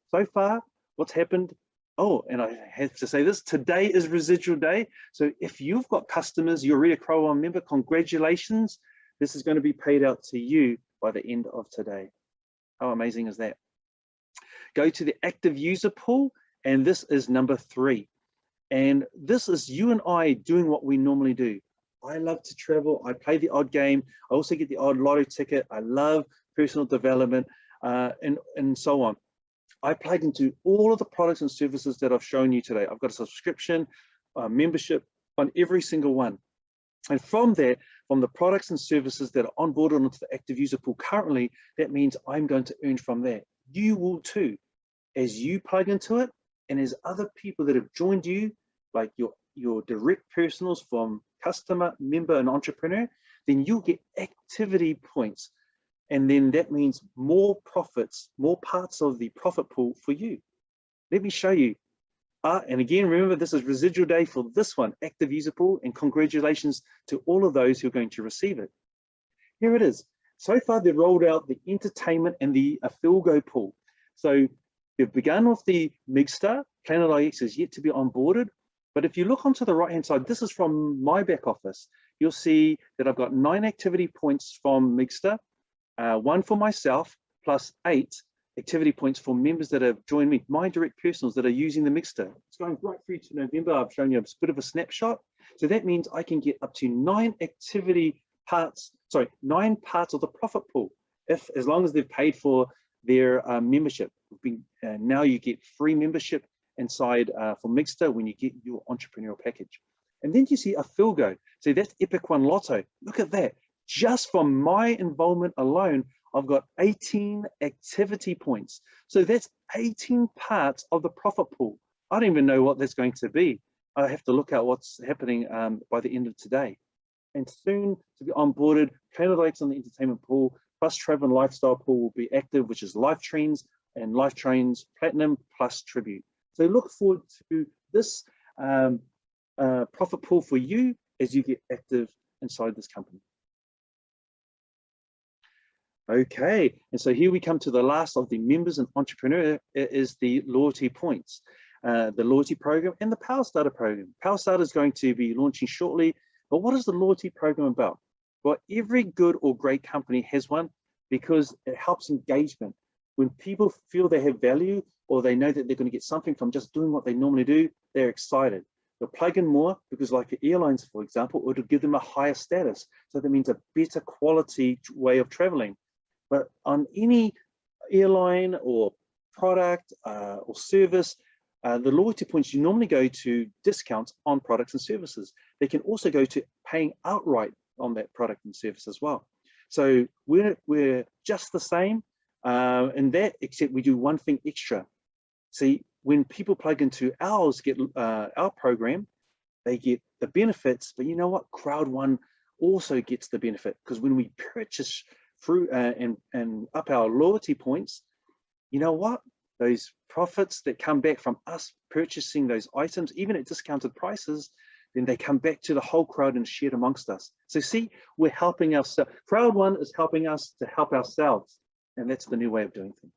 So far, what's happened? Oh, and I have to say this, today is residual day. So if you've got customers, you're already a Crowd1 member, congratulations. This is going to be paid out to you by the end of today. How amazing is that? Go to the active user pool, and this is number three. And this is you and I doing what we normally do. I love to travel. I play the odd game. I also get the odd lotto ticket. I love personal development and so on. I plug into all of the products and services that I've shown you today. I've got a subscription, membership on every single one. And from there, from the products and services that are onboarded onto the active user pool currently, that means I'm going to earn from there. You will too. As you plug into it, and as other people that have joined you, like your direct personals from customer, member, and entrepreneur, then you'll get activity points. And then that means more profits, more parts of the profit pool for you. Let me show you. And again, remember, this is residual day for this one, active user pool, and congratulations to all of those who are going to receive it. Here it is. So far, they've rolled out the entertainment and the Afilgo pool. So they've begun with the Migstar. Planet IX is yet to be onboarded. But if you look onto the right-hand side, this is from my back office. You'll see that I've got 9 activity points from Migstar, 1 for myself, plus 8 activity points for members that have joined me, my direct personals that are using the Migstar. It's going right through to November. I've shown you a bit of a snapshot. So that means I can get up to 9 parts of the profit pool, as long as they've paid for their membership. Now you get free membership inside for Migstar when you get your entrepreneurial package. And then you see Afilgo. So that's Epic One Lotto. Look at that. Just from my involvement alone, I've got 18 activity points. So that's 18 parts of the profit pool. I don't even know what that's going to be. I have to look at what's happening by the end of today. And soon to be onboarded, Planet IX on the entertainment pool, plus Travel and Lifestyle pool will be active, which is Life Trends and Life Trends Platinum plus Tribute. So look forward to this profit pool for you as you get active inside this company. Okay, and so here we come to the last of the members and entrepreneur is the loyalty points, the loyalty program and the Power Starter program. Power Starter is going to be launching shortly, but what is the loyalty program about? Well, every good or great company has one because it helps engagement. When people feel they have value or they know that they're going to get something from just doing what they normally do, they're excited. They'll plug in more because like the airlines, for example, it'll give them a higher status. So that means a better quality way of traveling. But on any airline or product or service, the loyalty points you normally go to discounts on products and services. They can also go to paying outright on that product and service as well. So we're just the same in that, except we do one thing extra. See, when people plug into our program, they get the benefits, but you know what? Crowd1 also gets the benefit because when we purchase through and up our loyalty points, you know what? Those profits that come back from us purchasing those items, even at discounted prices, then they come back to the whole crowd and shared amongst us. So see, we're helping ourselves. Crowd1 is helping us to help ourselves, and that's the new way of doing things.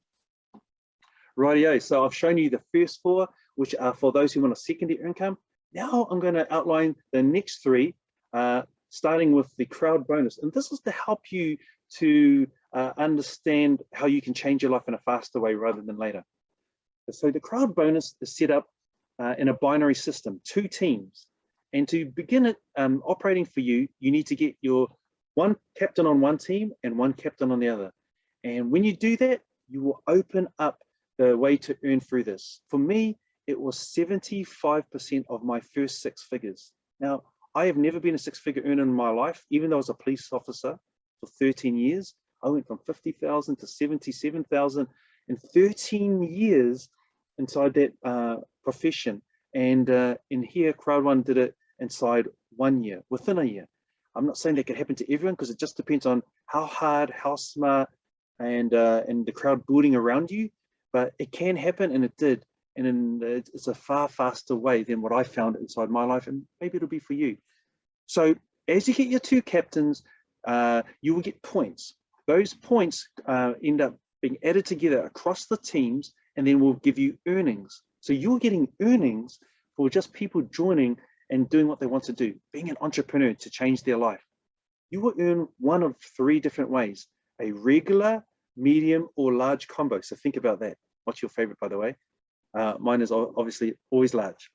Rightio, so I've shown you the first 4, which are for those who want a secondary income. Now I'm going to outline the next 3, starting with the crowd bonus. And this is to help you to understand how you can change your life in a faster way rather than later. So the crowd bonus is set up in a binary system, 2 teams. And to begin it operating for you, you need to get your 1 captain on one team and 1 captain on the other. And when you do that, you will open up the way to earn through this. For me, it was 75% of my first 6 figures. Now, I have never been a 6-figure earner in my life, even though I was a police officer for 13 years. I went from 50,000 to 77,000 in 13 years inside that profession. And in here, Crowd1 did it inside 1 year, within a year. I'm not saying that could happen to everyone because it just depends on how hard, how smart, and the crowd building around you. But it can happen, and it did. And it's a far faster way than what I found inside my life, and maybe it'll be for you. So as you get your 2 captains, you will get points. Those points end up being added together across the teams, and then will give you earnings. So you're getting earnings for just people joining and doing what they want to do, being an entrepreneur to change their life. You will earn one of 3 different ways: a regular, medium, or large combo. So think about that. What's your favorite, by the way? Mine is obviously always large.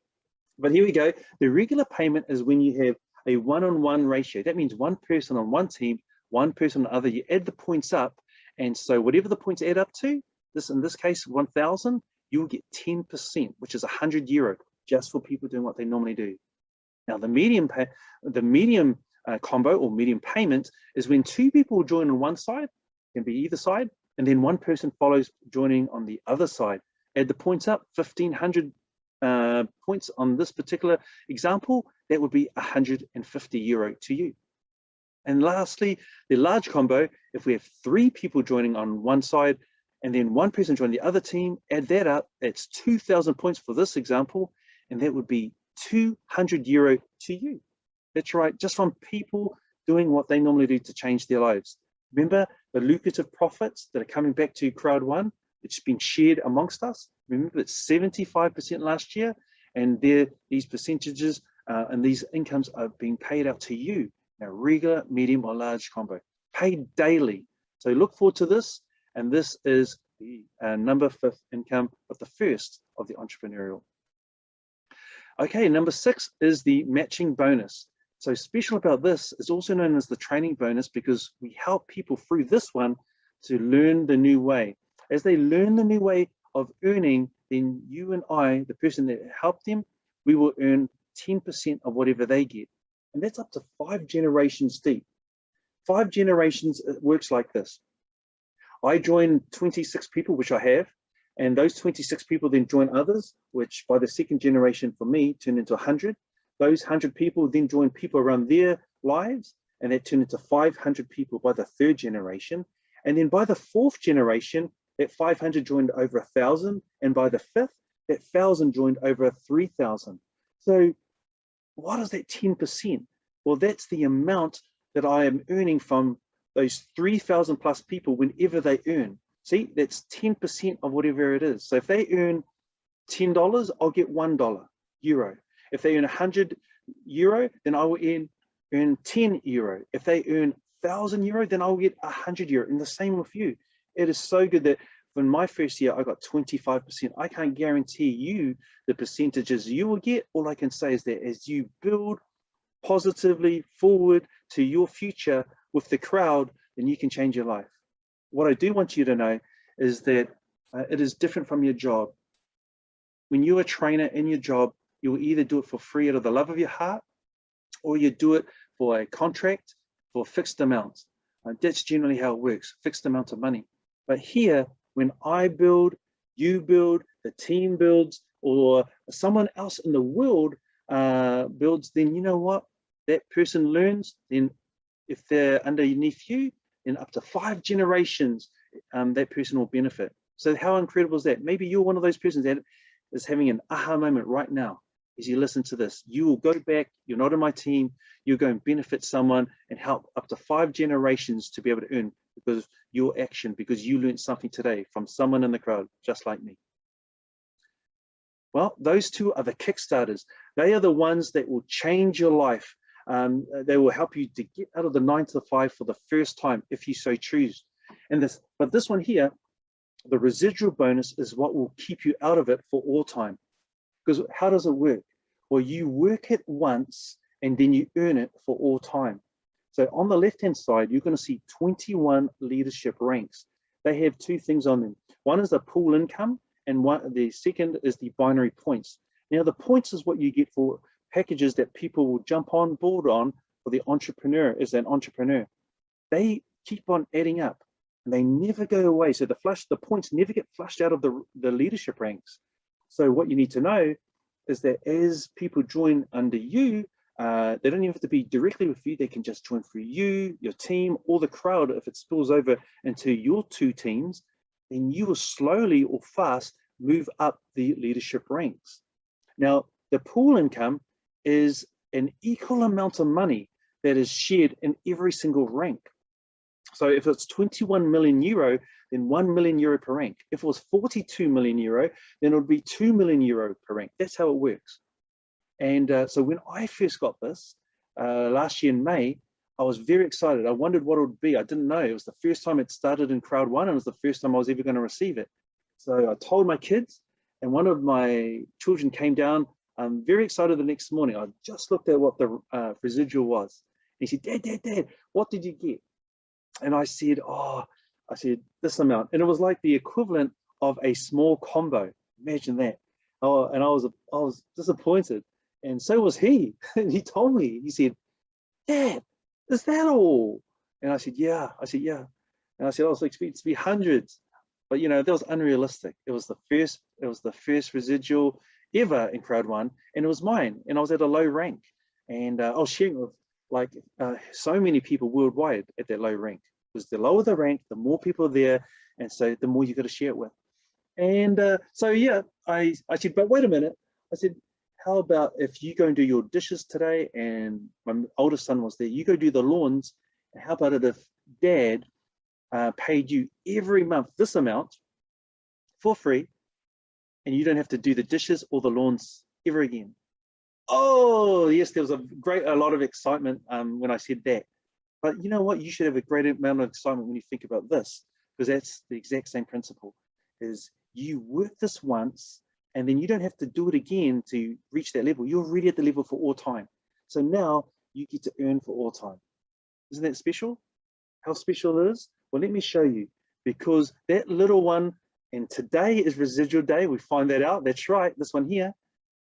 But here we go. The regular payment is when you have a 1-on-1 ratio. That means 1 person on one team, 1 person on the other. You add the points up, and so whatever the points add up to, in this case 1,000, you will get 10%, which is €100, just for people doing what they normally do. Now the medium combo or medium payment is when 2 people join on one side, can be either side, and then 1 person follows joining on the other side. Add the points up, 1,500 points on this particular example, that would be €150 to you. And lastly, the large combo, if we have 3 people joining on one side and then 1 person join the other team, add that up, that's 2,000 points for this example, and that would be €200 to you. That's right, just from people doing what they normally do to change their lives. Remember the lucrative profits that are coming back to Crowd1? It's been shared amongst us. Remember, it's 75% last year, and these percentages and these incomes are being paid out to you. Now, regular, medium, or large combo, paid daily. So look forward to this, and this is the number 5th income of the first of the entrepreneurial. Okay, number 6 is the matching bonus. So special about this is also known as the training bonus, because we help people through this one to learn the new way. As they learn the new way of earning, then you and I, the person that helped them, we will earn 10% of whatever they get. And that's up to 5 generations deep. 5 generations, it works like this. I join 26 people, which I have, and those 26 people then join others, which by the 2nd generation for me turned into 100. Those 100 people then join people around their lives, and that turned into 500 people by the 3rd generation. And then by the 4th generation, that 500 joined over 1,000, and by the 5th, that 1,000 joined over 3,000. So what is that 10%? Well, that's the amount that I am earning from those 3,000 plus people whenever they earn. See, that's 10% of whatever it is. So if they earn $10, I'll get €1, euro. If they earn €100, then I will earn €10. If they earn €1,000, then I will get €100. And the same with you. It is so good that in my first year, I got 25%. I can't guarantee you the percentages you will get. All I can say is that as you build positively forward to your future with the crowd, then you can change your life. What I do want you to know is that it is different from your job. When you're a trainer in your job, you will either do it for free out of the love of your heart, or you do it for a contract for a fixed amount. That's generally how it works, fixed amount of money. But here, when I build, you build, the team builds, or someone else in the world builds, then you know what? That person learns, then if they're underneath you, then up to 5 generations, that person will benefit. So how incredible is that? Maybe you're one of those persons that is having an aha moment right now as you listen to this. You will go back, you're not in my team, you'll go and benefit someone and help up to 5 generations to be able to earn because your action, because you learned something today from someone in the crowd, just like me. Well, those 2 are the Kickstarters. They are the ones that will change your life They will help you to get out of the 9 to 5 for the first time if you so choose. But this one here, the residual bonus is what will keep you out of it for all time. Because how does it work? Well, you work it once and then you earn it for all time. So on the left-hand side, you're going to see 21 leadership ranks. They have two things on them. One is the pool income, and the second is the binary points. Now, the points is what you get for packages that people will jump on board on for the entrepreneur as an entrepreneur. They keep on adding up and they never go away. So the points never get flushed out of the leadership ranks. So what you need to know is that as people join under you, they don't even have to be directly with you. They can just join through you, your team, or the crowd. If it spills over into your two teams, then you will slowly or fast move up the leadership ranks. Now, the pool income is an equal amount of money that is shared in every single rank. So if it's 21 million euro, then 1 million euro per rank. If it was 42 million euro, then it would be 2 million euro per rank. That's how it works. And so when I first got this last year in May, I was very excited. I wondered what it would be. I didn't know. It was the first time it started in Crowd One, and it was the first time I was ever going to receive it. So I told my kids, and one of my children came down. I'm very excited the next morning. I just looked at what the residual was. He said, Dad, what did you get? And I said, this amount. And it was like the equivalent of a small combo. Imagine that. Oh, and I was disappointed. And so was he. And he told me, he said, Dad, is that all? And I said, yeah. And I said, I was expecting it to be hundreds. But that was unrealistic. It was the first residual ever in Crowd One, and it was mine. And I was at a low rank. And I was sharing with so many people worldwide at that low rank. Because the lower the rank, the more people are there, and so the more you got to share it with. And so yeah, I said, but wait a minute. I said, how about if you go and do your dishes today, and my oldest son was there, you go do the lawns, and how about it if Dad paid you every month this amount for free, and you don't have to do the dishes or the lawns ever again? Oh yes, there was a lot of excitement when I said that. But you know what? You should have a great amount of excitement when you think about this, because that's the exact same principle. Is you work this once, and then you don't have to do it again to reach that level. You're already at the level for all time. So now you get to earn for all time. Isn't that special? How special it is? Well, let me show you, because that little one, and today is residual day. We find that out. That's right, this one here.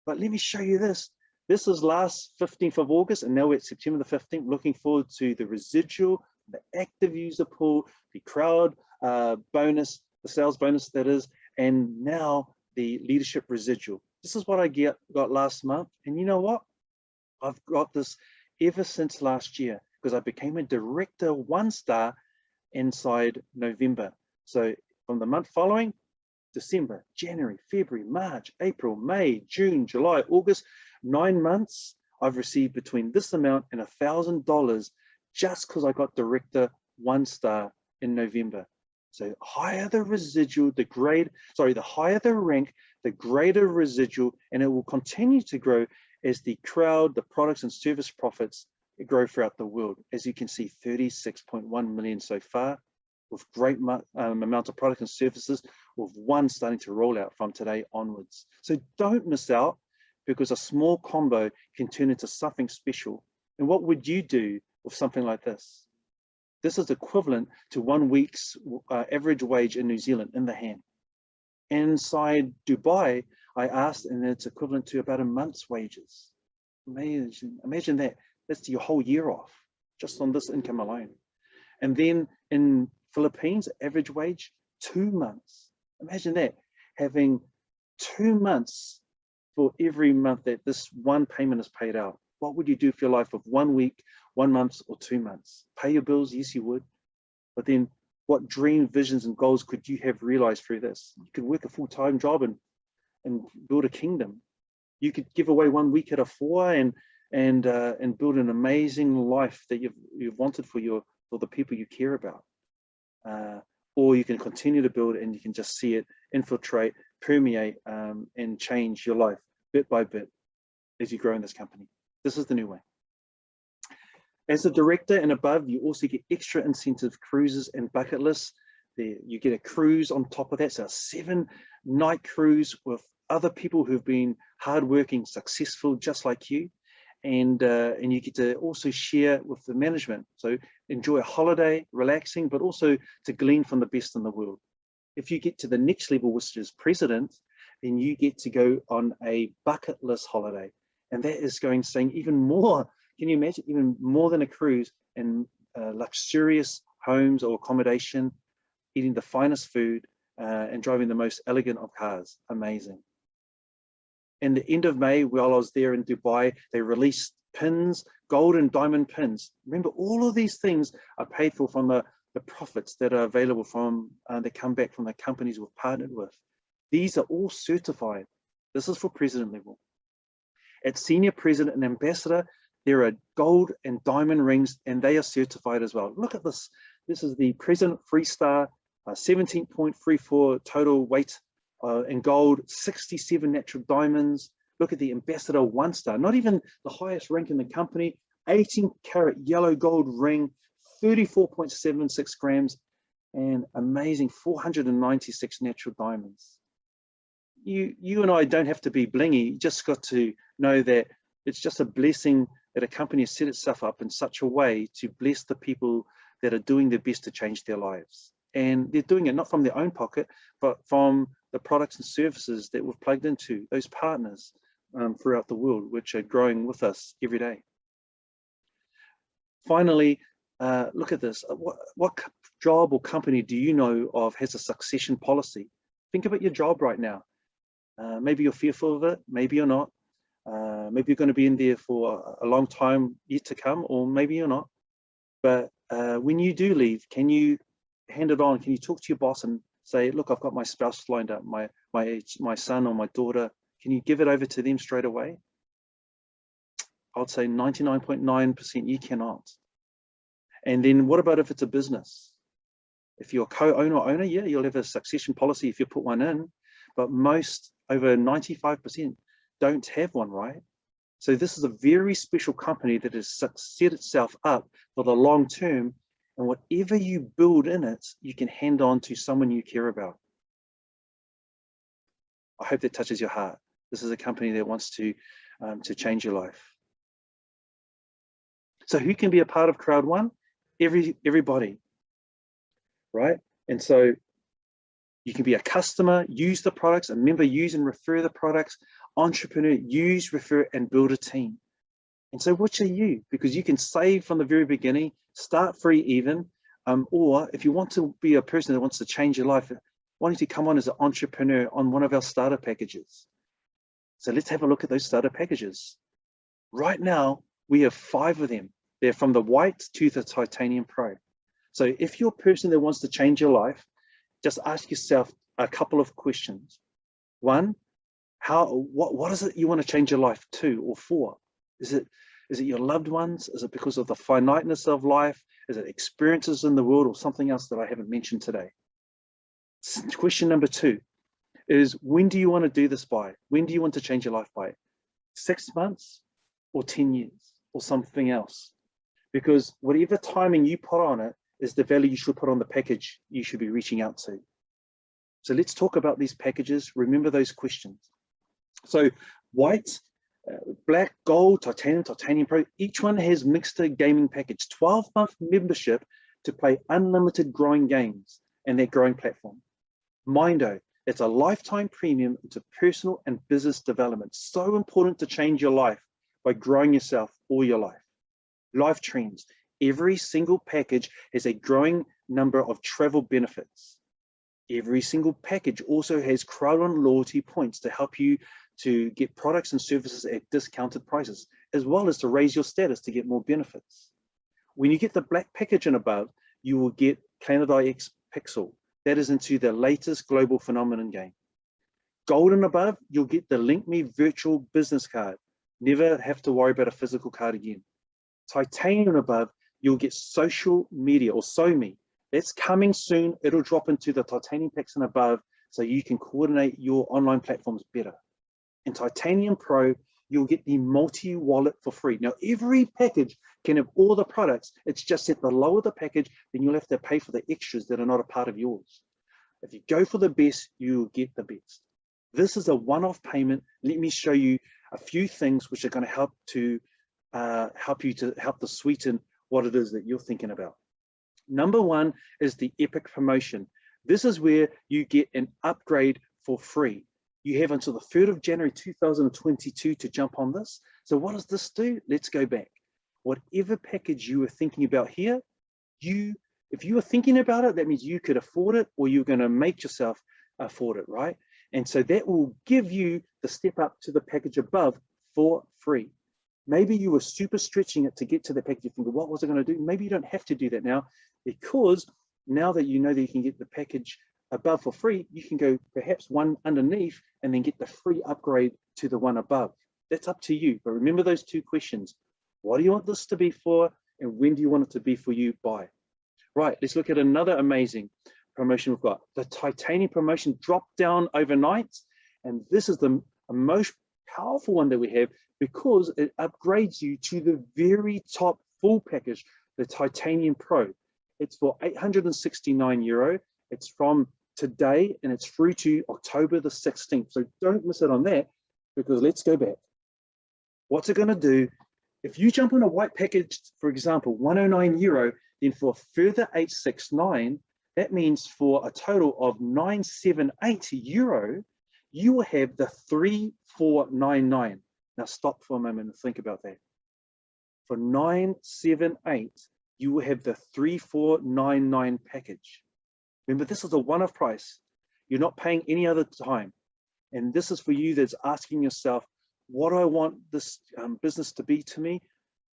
But let me show you this. This is last 15th of August, and now we're at September the 15th. Looking forward to the residual, the active user pool, the crowd bonus, the sales bonus that is, and now the leadership residual. This is what I got last month. And you know what? I've got this ever since last year, because I became a director 1-star inside November. So from the month following, December, January, February, March, April, May, June, July, August, 9 months, I've received between this amount and $1,000 just because I got director 1-star in November. So higher the residual, the higher the rank, the greater residual, and it will continue to grow as the crowd, the products and service profits grow throughout the world. As you can see, 36.1 million so far, with great amount of products and services, with one starting to roll out from today onwards. So don't miss out, because a small combo can turn into something special. And what would you do with something like this? This is equivalent to 1 week's average wage in New Zealand in the hand. Inside Dubai, I asked, and it's equivalent to about a month's wages. Imagine that. That's your whole year off, just on this income alone. And then in Philippines, average wage, 2 months. Imagine that, having 2 months for every month that this one payment is paid out. What would you do for your life with 1 week, 1 month, or 2 months? Pay your bills? Yes, you would. But then what dream, visions, and goals could you have realized through this? You could work a full-time job and build a kingdom. You could give away 1 week at a four and build an amazing life that you've wanted for the people you care about. Or you can continue to build, and you can just see it infiltrate, permeate, and change your life bit by bit as you grow in this company. This is the new way. As a director and above, you also get extra incentive cruises and bucket lists. There, you get a cruise on top of that, so a 7-night cruise with other people who've been hardworking, successful, just like you, and you get to also share with the management. So enjoy a holiday, relaxing, but also to glean from the best in the world. If you get to the next level, which is president, then you get to go on a bucket list holiday, and that is saying even more. Can you imagine, even more than a cruise, and luxurious homes or accommodation, eating the finest food, and driving the most elegant of cars? Amazing. In the end of May, while I was there in Dubai, they released pins, gold and diamond pins. Remember, all of these things are paid for from the profits that are available from, that come back from the companies we've partnered with. These are all certified. This is for president level. At senior president and ambassador, there are gold and diamond rings, and they are certified as well. Look at this. This is the President Freestar, 17.34 total weight in gold, 67 natural diamonds. Look at the Ambassador 1-star, not even the highest rank in the company, 18-carat yellow gold ring, 34.76 grams, and amazing 496 natural diamonds. You and I don't have to be blingy. You just got to know that it's just a blessing that a company has set itself up in such a way to bless the people that are doing their best to change their lives. And they're doing it not from their own pocket, but from the products and services that we've plugged into, those partners throughout the world, which are growing with us every day. Finally, look at this. What job or company do you know of has a succession policy? Think about your job right now. Maybe you're fearful of it, maybe you're not. Maybe you're going to be in there for a long time yet to come, or maybe you're not. But when you do leave, can you hand it on? Can you talk to your boss and say, look, I've got my spouse lined up, my son or my daughter. Can you give it over to them straight away? I'd say 99.9% you cannot. And then what about if it's a business? If you're co-owner, yeah, you'll have a succession policy if you put one in, but most, over 95%, don't have one, right? So this is a very special company that has set itself up for the long term, and whatever you build in it, you can hand on to someone you care about. I hope that touches your heart. This is a company that wants to change your life. So who can be a part of Crowd One? Everybody, right? And so you can be a customer, use the products, a member, use and refer the products, entrepreneur, use, refer, and build a team. And so which are you? Because you can save from the very beginning, start free even, or if you want to be a person that wants to change your life, why don't you come on as an entrepreneur on one of our starter packages? So let's have a look at those starter packages. Right now, we have 5 of them. They're from the white to the titanium pro. So if you're a person that wants to change your life, just ask yourself a couple of questions. One, what is it you want to change your life to or for? Is it your loved ones? Is it because of the finiteness of life? Is it experiences in the world or something else that I haven't mentioned today? Question number 2 is, when do you want to do this by? When do you want to change your life by? 6 months or 10 years or something else? Because whatever timing you put on it is the value you should put on the package you should be reaching out to. So let's talk about these packages. Remember those questions. So white, black, gold, titanium pro, each one has Mixter gaming package, 12-month membership to play unlimited growing games and their growing platform. Mindo, it's a lifetime premium into personal and business development. So important to change your life by growing yourself all your life. Life Trends, every single package has a growing number of travel benefits. Every single package also has Crowd One loyalty points to help you to get products and services at discounted prices, as well as to raise your status to get more benefits. When you get the black package and above, you will get Planet IX Pixel. That is into the latest global phenomenon game. Gold and above, you'll get the LinkMe virtual business card. Never have to worry about a physical card again. Titanium and above, you'll get social media or SoMe. That's coming soon. It'll drop into the titanium packs and above so you can coordinate your online platforms better. And Titanium Pro, you'll get the multi-wallet for free. Now, every package can have all the products. It's just that the lower the package, then you'll have to pay for the extras that are not a part of yours. If you go for the best, you'll get the best. This is a one-off payment. Let me show you a few things which are going to help to help to sweeten what it is that you're thinking about. Number one is the Epic promotion. This is where you get an upgrade for free. You have until the 3rd of January 2022 to jump on this. So what does this do? Let's go back. Whatever package you were thinking about here, if you were thinking about it, that means you could afford it, or you're going to make yourself afford it, right? And so that will give you the step up to the package above for free. Maybe you were super stretching it to get to the package. You think, what was I going to do? Maybe you don't have to do that now, because now that you know that you can get the package above for free, you can go perhaps one underneath and then get the free upgrade to the one above. That's up to you. But remember those two questions. What do you want this to be for? And when do you want it to be for you by? Right, let's look at another amazing promotion we've got. The titanium promotion dropped down overnight. And this is the most powerful one that we have, because it upgrades you to the very top full package, the Titanium Pro. It's for €869. It's from today and it's through to October the 16th. So don't miss it on that, because let's go back. What's it going to do? If you jump on a white package, for example, €109, then for a further 869, that means for a total of €978, you will have the 3499. Now stop for a moment and think about that. For 978, you will have the 3499 package. Remember, this is a one-off price. You're not paying any other time. And this is for you that's asking yourself, what do I want this business to be to me?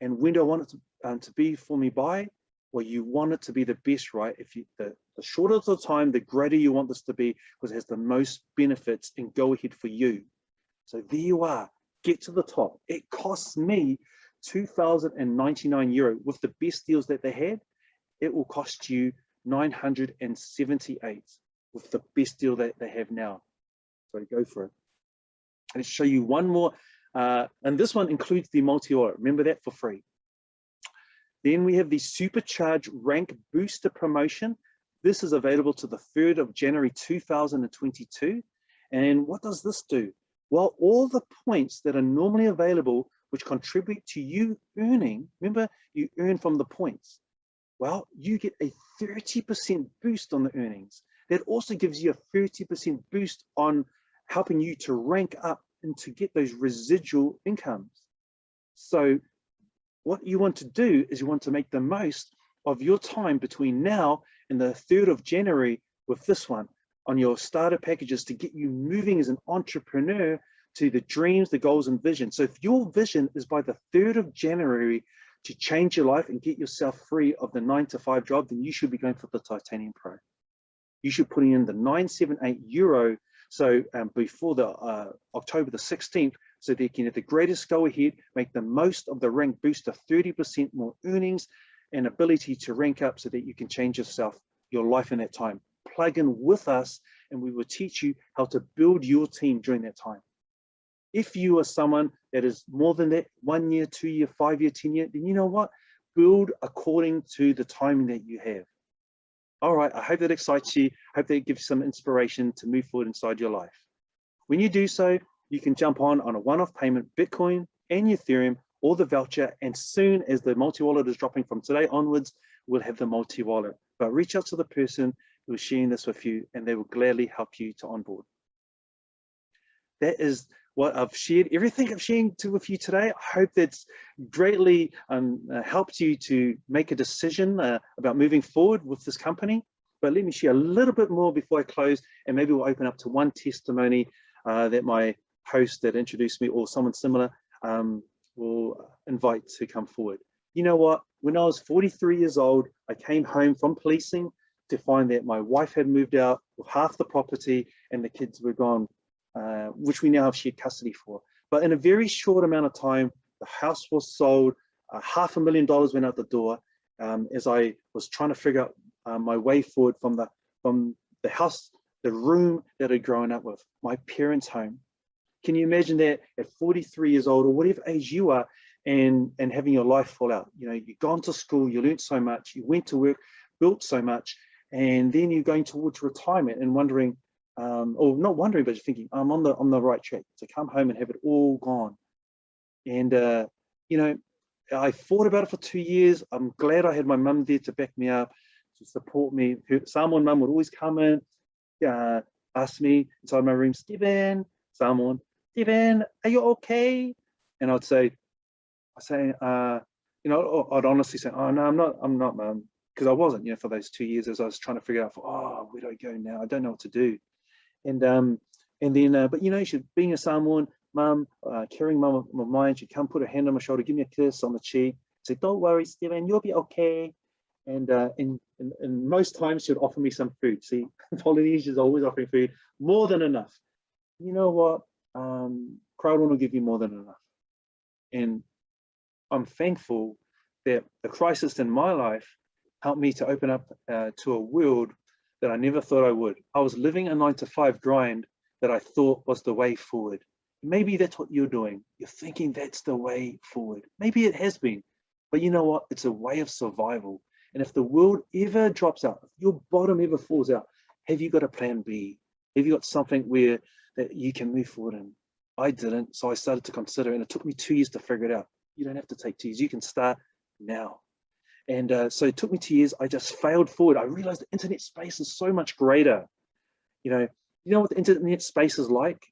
And when do I want it to be for me by? Well, you want it to be the best, right? If you, the shorter the time, the greater you want this to be, because it has the most benefits and go ahead for you. So there you are, get to the top. It costs me €2,099 with the best deals that they had. It will cost you $978 with the best deal that they have now. So go for it. Let's show you one more, and this one includes the multi-wallet. Remember that, for free. Then we have the Supercharge Rank Booster promotion. This is available to the 3rd of January 2022. And what does this do? Well, all the points that are normally available, which contribute to you earning, remember, you earn from the points. Well, you get a 30% boost on the earnings. That also gives you a 30% boost on helping you to rank up and to get those residual incomes. So what you want to do is you want to make the most of your time between now and the 3rd of January with this one on your starter packages, to get you moving as an entrepreneur to the dreams, the goals, and vision. So if your vision is by the 3rd of January to change your life and get yourself free of the 9-to-5 job, then you should be going for the Titanium Pro. You should put in the €978, so before the October the 16th, so they can have the greatest go ahead, make the most of the rank booster, 30% more earnings and ability to rank up, so that you can change yourself, your life in that time. Plug in with us and we will teach you how to build your team during that time. If you are someone that is more than that, 1 year, 2 year, 5 year, 10 year, then you know what? Build according to the timing that you have. All right, I hope that excites you. I hope that gives you some inspiration to move forward inside your life. When you do so, you can jump on a one-off payment, Bitcoin and Ethereum, or the voucher. And soon as the multi-wallet is dropping from today onwards, we'll have the multi-wallet. But reach out to the person who is sharing this with you, and they will gladly help you to onboard. That is what I've shared, everything I've shared with you today. I hope that's greatly helped you to make a decision about moving forward with this company. But let me share a little bit more before I close, and maybe we'll open up to one testimony that my host that introduced me, or someone similar, will invite to come forward. You know what? When I was 43 years old, I came home from policing to find that my wife had moved out with half the property and the kids were gone, which we now have shared custody for. But in a very short amount of time, the house was sold, $500,000 went out the door, as I was trying to figure out my way forward from the house, the room that I'd grown up with, my parents' home. Can you imagine that at 43 years old or whatever age you are, and having your life fall out? You know, you've gone to school, you learned so much, you went to work, built so much, and then you're going towards retirement and wondering, or not wondering, but just thinking, I'm on the right track to come home and have it all gone. And you know, I thought about it for 2 years. I'm glad I had my mum there to back me up, to support me. Someone, mum would always come in, ask me inside my room, Stephen, Stephen, are you okay? And I'd say, you know, I'd honestly say, oh no, I'm not, mum, because I wasn't, you know, for those 2 years as I was trying to figure out, where do I go now? I don't know what to do. And then, but you know, being a Samoan mum, caring mum of mine, she'd come put her hand on my shoulder, give me a kiss on the cheek, say, don't worry, Stephen, you'll be okay. And most times she would offer me some food. See, Polynesia's always offering food, more than enough. You know what? Crowd will give you more than enough. And I'm thankful that the crisis in my life helped me to open up to a world that I never thought I would. I was living a 9-to-5 grind that I thought was the way forward. Maybe that's what you're doing. You're thinking that's the way forward. Maybe it has been, but you know what? It's a way of survival. And if the world ever drops out, if your bottom ever falls out, have you got a plan B? Have you got something that you can move forward in? I didn't, so I started to consider, and it took me 2 years to figure it out. You don't have to take 2 years. You can start now. And so it took me 2 years. I just failed forward. I realized the internet space is so much greater. You know what the internet space is like?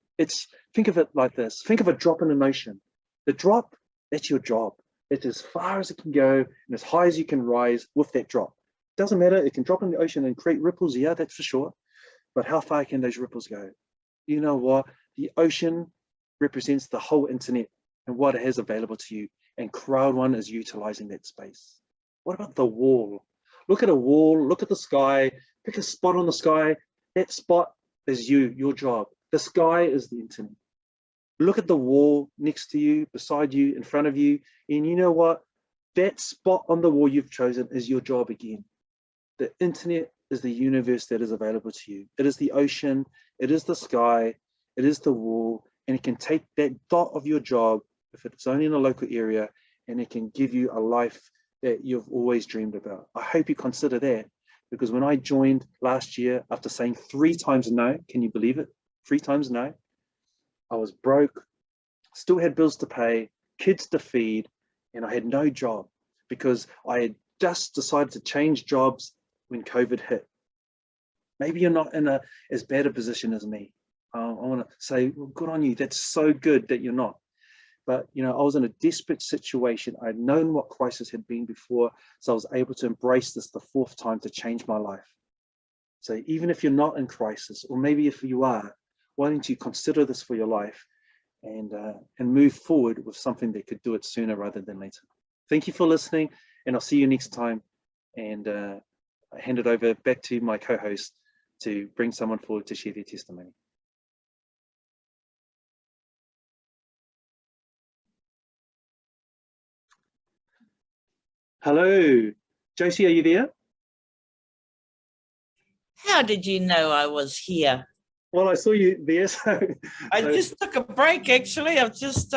Think of it like this. Think of a drop in an ocean. The drop, that's your job. It's as far as it can go and as high as you can rise with that drop. Doesn't matter, it can drop in the ocean and create ripples, yeah, that's for sure. But how far can those ripples go? You know what? The ocean represents the whole internet and what it has available to you. And Crowd One is utilizing that space. What about the wall? Look at a wall, look at the sky, pick a spot on the sky. That spot is you, your job. The sky is the internet. Look at the wall next to you, beside you, in front of you, and you know what? That spot on the wall you've chosen is your job again. The internet is the universe that is available to you. It is the ocean, it is the sky, it is the wall, and it can take that dot of your job, if it's only in a local area, and it can give you a life that you've always dreamed about. I hope you consider that, because when I joined last year, after saying 3 times no, can you believe it? 3 times no. I was broke, still had bills to pay, kids to feed, and I had no job because I had just decided to change jobs when COVID hit. Maybe you're not in as bad a position as me. I want to say, well, good on you. That's so good that you're not. But you know, I was in a desperate situation. I'd known what crisis had been before, so I was able to embrace this the 4th time to change my life. So even if you're not in crisis, or maybe if you are, why don't you consider this for your life and move forward with something that could do it sooner rather than later. Thank you for listening, and I'll see you next time. And I hand it over back to my co-host to bring someone forward to share their testimony. Hello, Josie, are you there? How did you know I was here? Well, I saw you there, so I just took a break, actually. I've just,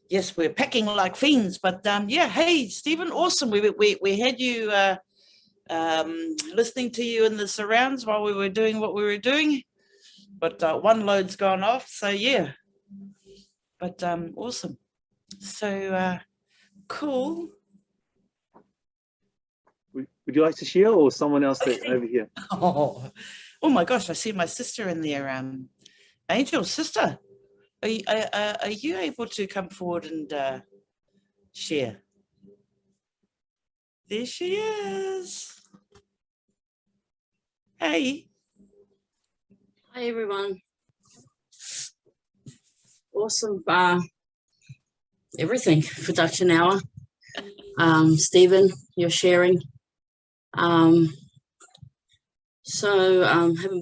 yes, we're packing like fiends, but yeah, hey, Stephen, awesome. We had you listening to you in the surrounds while we were doing what we were doing, but one load's gone off, so yeah, but awesome. So cool. Would you like to share, or someone else that's over here? Oh my gosh, I see my sister in there. Angel, sister, are you able to come forward and share? There she is. Hey. Hi, everyone. Awesome. Everything, production hour. Stephen, you're sharing. Haven't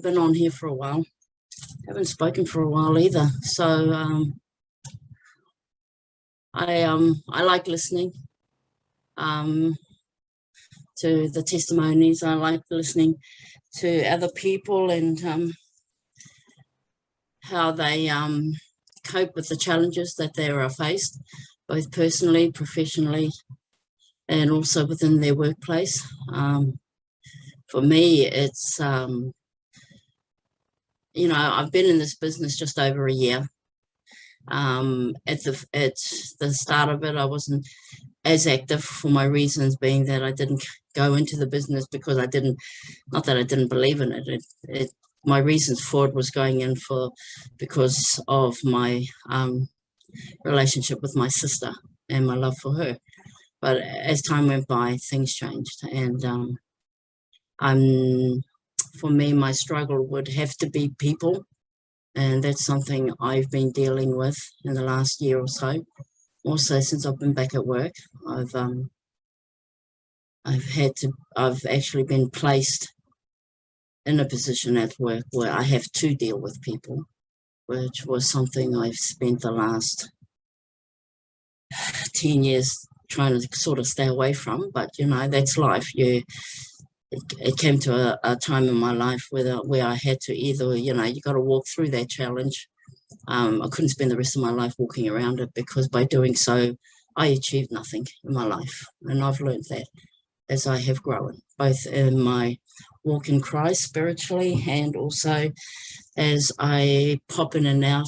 been on here for a while. Haven't spoken for a while either. So I like listening to the testimonies. I like listening to other people, and how they cope with the challenges that they are faced, both personally, professionally, and also within their workplace. For me, it's, you know, I've been in this business just over a year. At the start of it, I wasn't as active for my reasons being that I didn't go into the business because I didn't, not that I didn't believe in it. My reasons for it was going in because of my relationship with my sister and my love for her. But as time went by, things changed, and for me, my struggle would have to be people, and that's something I've been dealing with in the last year or so. Also, since I've been back at work, I've actually been placed in a position at work where I have to deal with people, which was something I've spent the last 10 years trying to sort of stay away from. But you know, that's life. It came to a time in my life where I had to either, you know, you got to walk through that challenge. I couldn't spend the rest of my life walking around it, because by doing so, I achieved nothing in my life. And I've learned that as I have grown, both in my walk in Christ spiritually, and also as I pop in and out,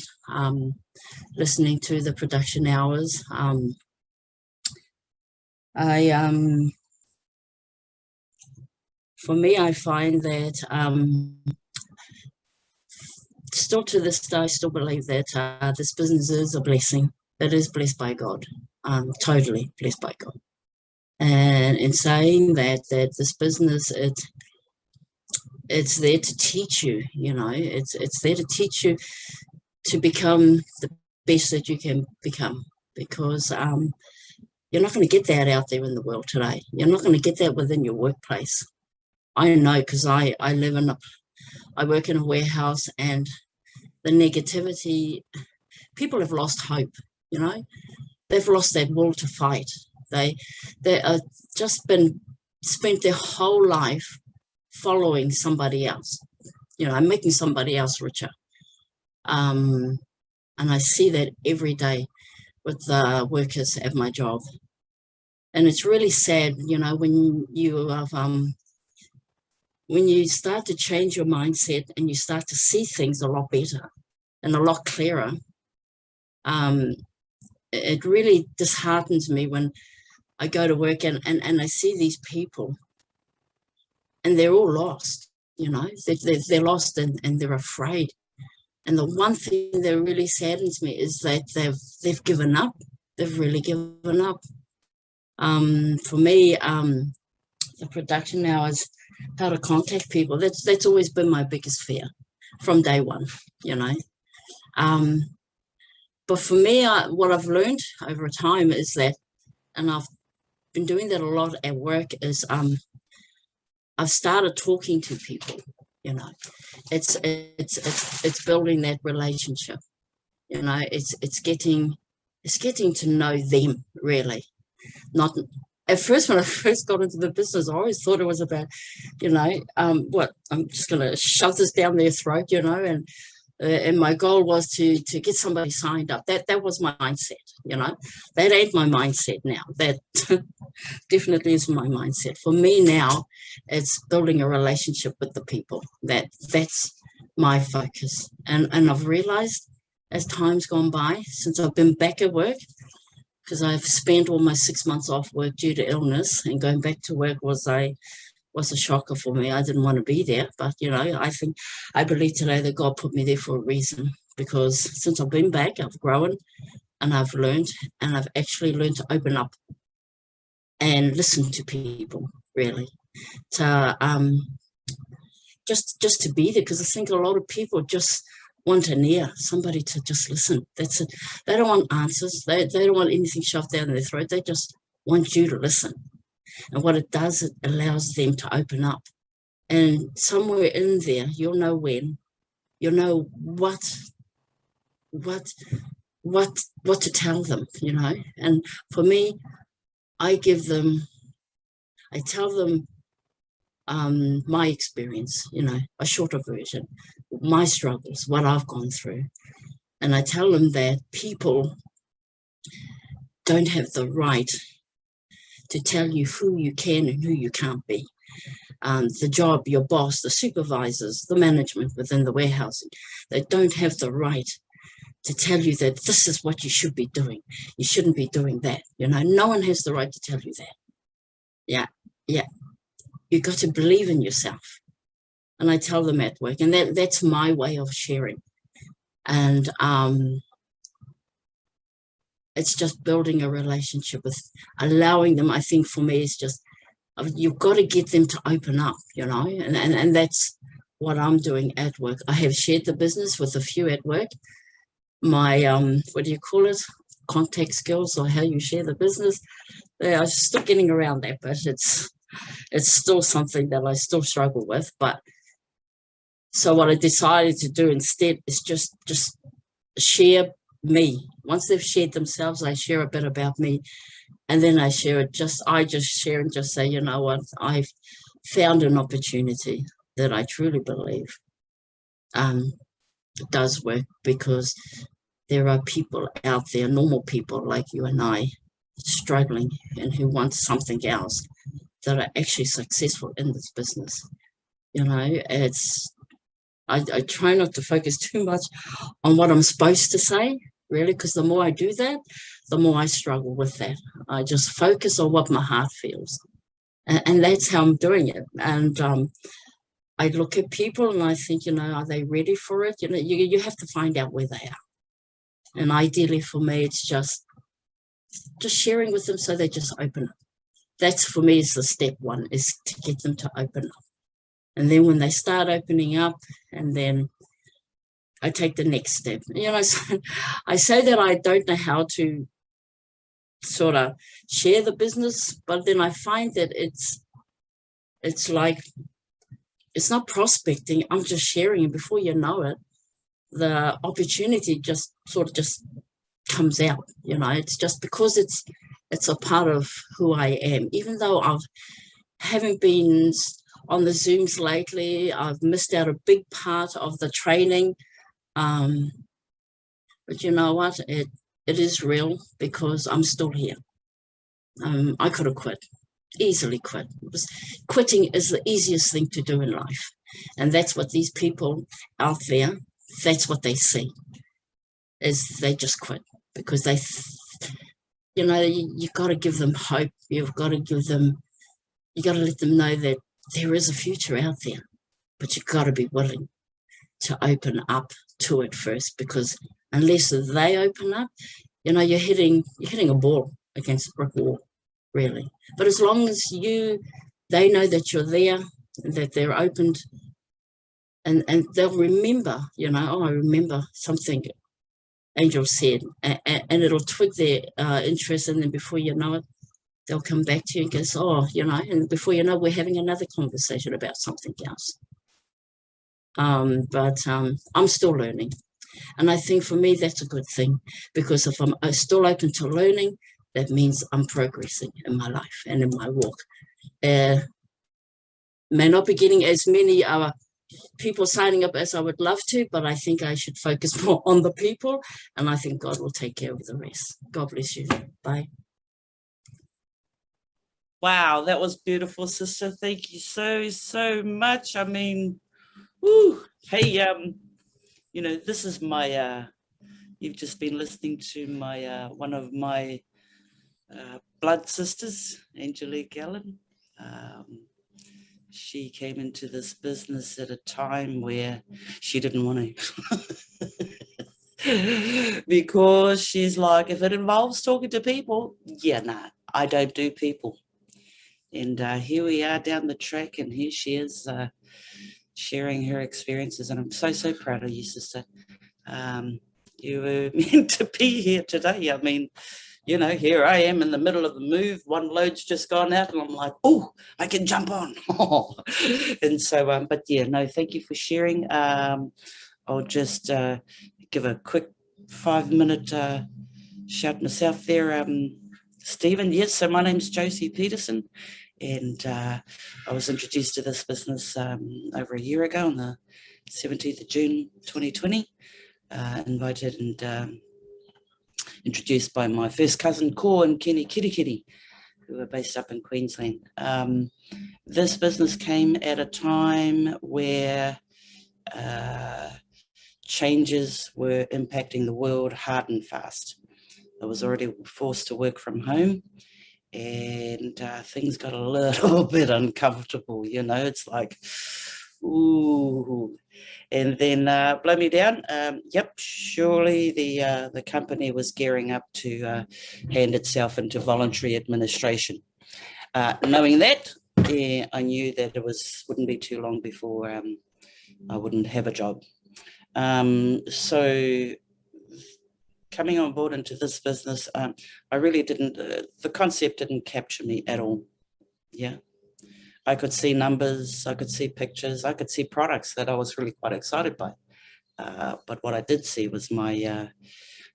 listening to the production hours. For me, I find that still to this day, I still believe that this business is a blessing. It is blessed by God, totally blessed by God. And in saying that this business, it's there to teach you, you know, it's there to teach you to become the best that you can become, because you're not going to get that out there in the world today. You're not going to get that within your workplace. I know, because I work in a warehouse, and the negativity, people have lost hope, you know, they've lost that will to fight. They are just spent their whole life following somebody else, you know, making somebody else richer. And I see that every day with the workers at my job. And it's really sad, you know, when you start to change your mindset and you start to see things a lot better and a lot clearer. It really disheartens me when I go to work and I see these people and they're all lost, you know, they're lost and they're afraid. And the one thing that really saddens me is that they've given up. They've really given up. For me, the production hours, how to contact people, that's always been my biggest fear from day one, you know. But for me, what I've learned over time is that, and I've been doing that a lot at work, is I've started talking to people, you know. It's building that relationship, you know. It's getting to know them, really. Not at first, when I first got into the business, I always thought it was about, you know, I'm just going to shove this down their throat, you know, and my goal was to get somebody signed up. That was my mindset, you know. That ain't my mindset now. That definitely is my mindset. For me now, it's building a relationship with the people. That's my focus. And I've realized as time's gone by, since I've been back at work, because I've spent almost 6 months off work due to illness, and going back to work was a shocker for me. I didn't want to be there, but you know, I believe today that God put me there for a reason, because since I've been back, I've grown and I've learned, and I've actually learned to open up and listen to people, really, to just to be there, because I think a lot of people just want an ear, somebody to just listen. That's it. They don't want answers. They don't want anything shoved down their throat. They just want you to listen. And what it does, it allows them to open up. And somewhere in there, you'll know when, you'll know what to tell them, you know. And for me, I tell them my experience, you know, a shorter version, my struggles, what I've gone through. And I tell them that people don't have the right to tell you who you can and who you can't be. The job, your boss, the supervisors, the management within the warehousing, they don't have the right to tell you that this is what you should be doing. You shouldn't be doing that. You know, no one has the right to tell you that. Yeah, yeah. You got to believe in yourself. And I tell them at work, and that's my way of sharing. And it's just building a relationship with, allowing them, I think for me is just, you've got to get them to open up, you know, and that's what I'm doing at work. I have shared the business with a few at work. My, what do you call it? Contact skills, or how you share the business. I'm still getting around that, but it's still something that I still struggle with. But so what I decided to do instead is just share me. Once they've shared themselves, I share a bit about me, and then I share it. I just share and just say, you know what, I've found an opportunity that I truly believe does work, because there are people out there, normal people like you and I, struggling and who want something else, that are actually successful in this business. You know, I try not to focus too much on what I'm supposed to say, really, because the more I do that, the more I struggle with that. I just focus on what my heart feels. And that's how I'm doing it. And I look at people and I think, you know, are they ready for it? You know, you have to find out where they are. And ideally for me, it's just sharing with them so they just open up. That's for me is the step one, is to get them to open up. And then when they start opening up, and then I take the next step. You know, so I say that I don't know how to sort of share the business, but then I find that it's like, it's not prospecting, I'm just sharing, and before you know it, the opportunity just comes out. You know, it's just because it's a part of who I am. Even though I haven't been on the Zooms lately, I've missed out a big part of the training. But you know what? It is real, because I'm still here. I could have quit, easily quit. Quitting is the easiest thing to do in life. And that's what these people out there, that's what they see, is they just quit, because they, you know, you got to give them hope. You've got to give them, you got to let them know that there is a future out there, but you've got to be willing to open up to it first, because unless they open up, you know, you're hitting a ball against a brick wall, really. But as long as they know that you're there, that they're opened, and they'll remember, you know, oh, I remember something Angel said, and it'll twig their interest, and then before you know it, they'll come back to you and go, oh, you know, and before you know, we're having another conversation about something else. But I'm still learning. And I think for me, that's a good thing, because if I'm still open to learning, that means I'm progressing in my life and in my walk. May not be getting as many people signing up as I would love to, but I think I should focus more on the people, and I think God will take care of the rest. God bless you. Bye. Wow, that was beautiful, sister. Thank you so much. I mean, woo. Hey, you know, this is my you've just been listening to my one of my blood sisters, Angelique Allen. She came into this business at a time where she didn't want to. Because she's like, if it involves talking to people, yeah, nah, I don't do people. And here we are down the track, and here she is sharing her experiences. And I'm so proud of you, sister. You were meant to be here today. I mean, you know, here I am in the middle of the move. One load's just gone out, and I'm like, oh, I can jump on. And so, but yeah, no, thank you for sharing. I'll just give a quick 5-minute shout myself there. Stephen, yes, so my name's Josie Peterson, and I was introduced to this business over a year ago on the 17th of June 2020, invited and introduced by my first cousin, Ko and Kenny Kitty, who are based up in Queensland. This business came at a time where changes were impacting the world hard and fast. I was already forced to work from home, and things got a little bit uncomfortable, you know, it's like, ooh. And then blow me down. Yep, surely the company was gearing up to hand itself into voluntary administration. Knowing that, I knew that it wouldn't be too long before I wouldn't have a job. So coming on board into this business, I really didn't, the concept didn't capture me at all. Yeah. I could see numbers, I could see pictures, I could see products that I was really quite excited by. But what I did see was my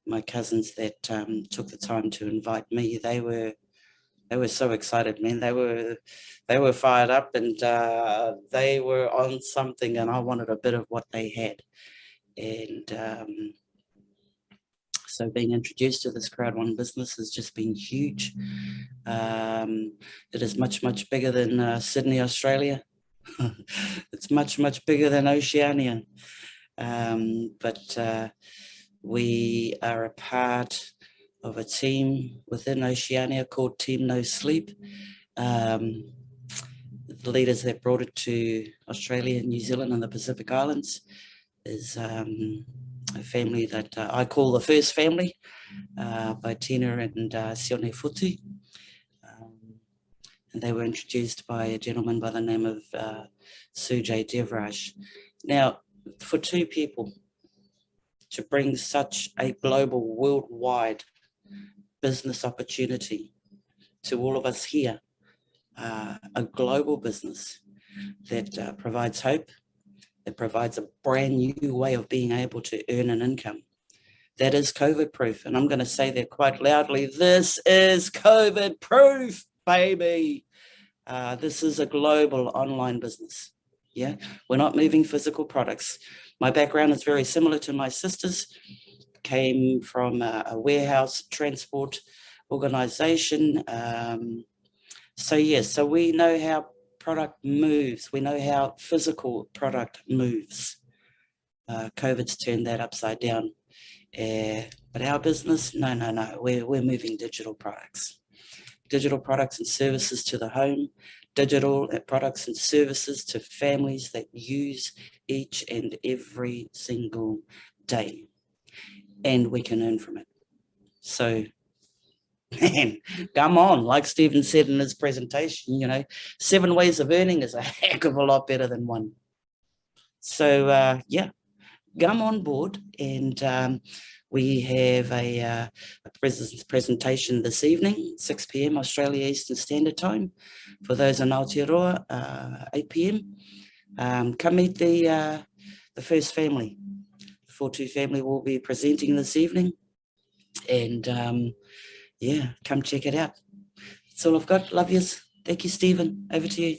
my cousins that took the time to invite me. They were so excited, man. They were fired up, and they were on something, and I wanted a bit of what they had. And so being introduced to this Crowd One business has just been huge. It is much, much bigger than Sydney, Australia. It's much, much bigger than Oceania. But we are a part of a team within Oceania called Team No Sleep. The leaders that brought it to Australia, New Zealand and the Pacific Islands is a family that I call the first family, by Tina and Sione Futu. And they were introduced by a gentleman by the name of Sujay Devraj. Now, for two people to bring such a global, worldwide business opportunity to all of us here, a global business that provides hope, that provides a brand new way of being able to earn an income. That is COVID proof. And I'm going to say that quite loudly. This is COVID proof, baby. This is a global online business. Yeah, we're not moving physical products. My background is very similar to my sister's. Came from a warehouse transport organization. So yes, so we know how product moves. We know how physical product moves. COVID's turned that upside down. But our business, no. We're moving digital products and services to the home, digital products and services to families that use each and every single day. And we can earn from it. So, man, come on, like Stephen said in his presentation, 7 ways of earning is a heck of a lot better than one. So, yeah, come on board, and we have a presentation this evening, 6 p.m. Australia Eastern Standard Time. For those in Aotearoa, 8 p.m. Come meet the first family. The Fortu family will be presenting this evening, and yeah, come check it out. That's all I've got. Love yous. Thank you, Stephen. Over to you.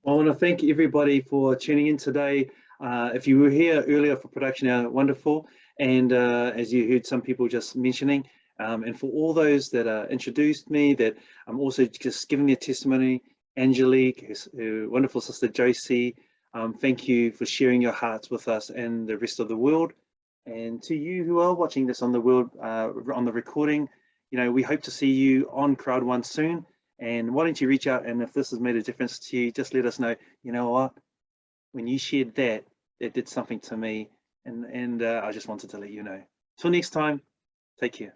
Well, I want to thank everybody for tuning in today. If you were here earlier for production hour, wonderful. And as you heard some people just mentioning, and for all those that introduced me, that I'm also just giving their testimony, Angelique, her wonderful sister Josie, thank you for sharing your hearts with us and the rest of the world. And to you who are watching this on the world, on the recording, we hope to see you on Crowd One soon. And why don't you reach out, and if this has made a difference to you, just let us know. You know what? When you shared that, it did something to me, and I just wanted to let you know. Till next time, take care.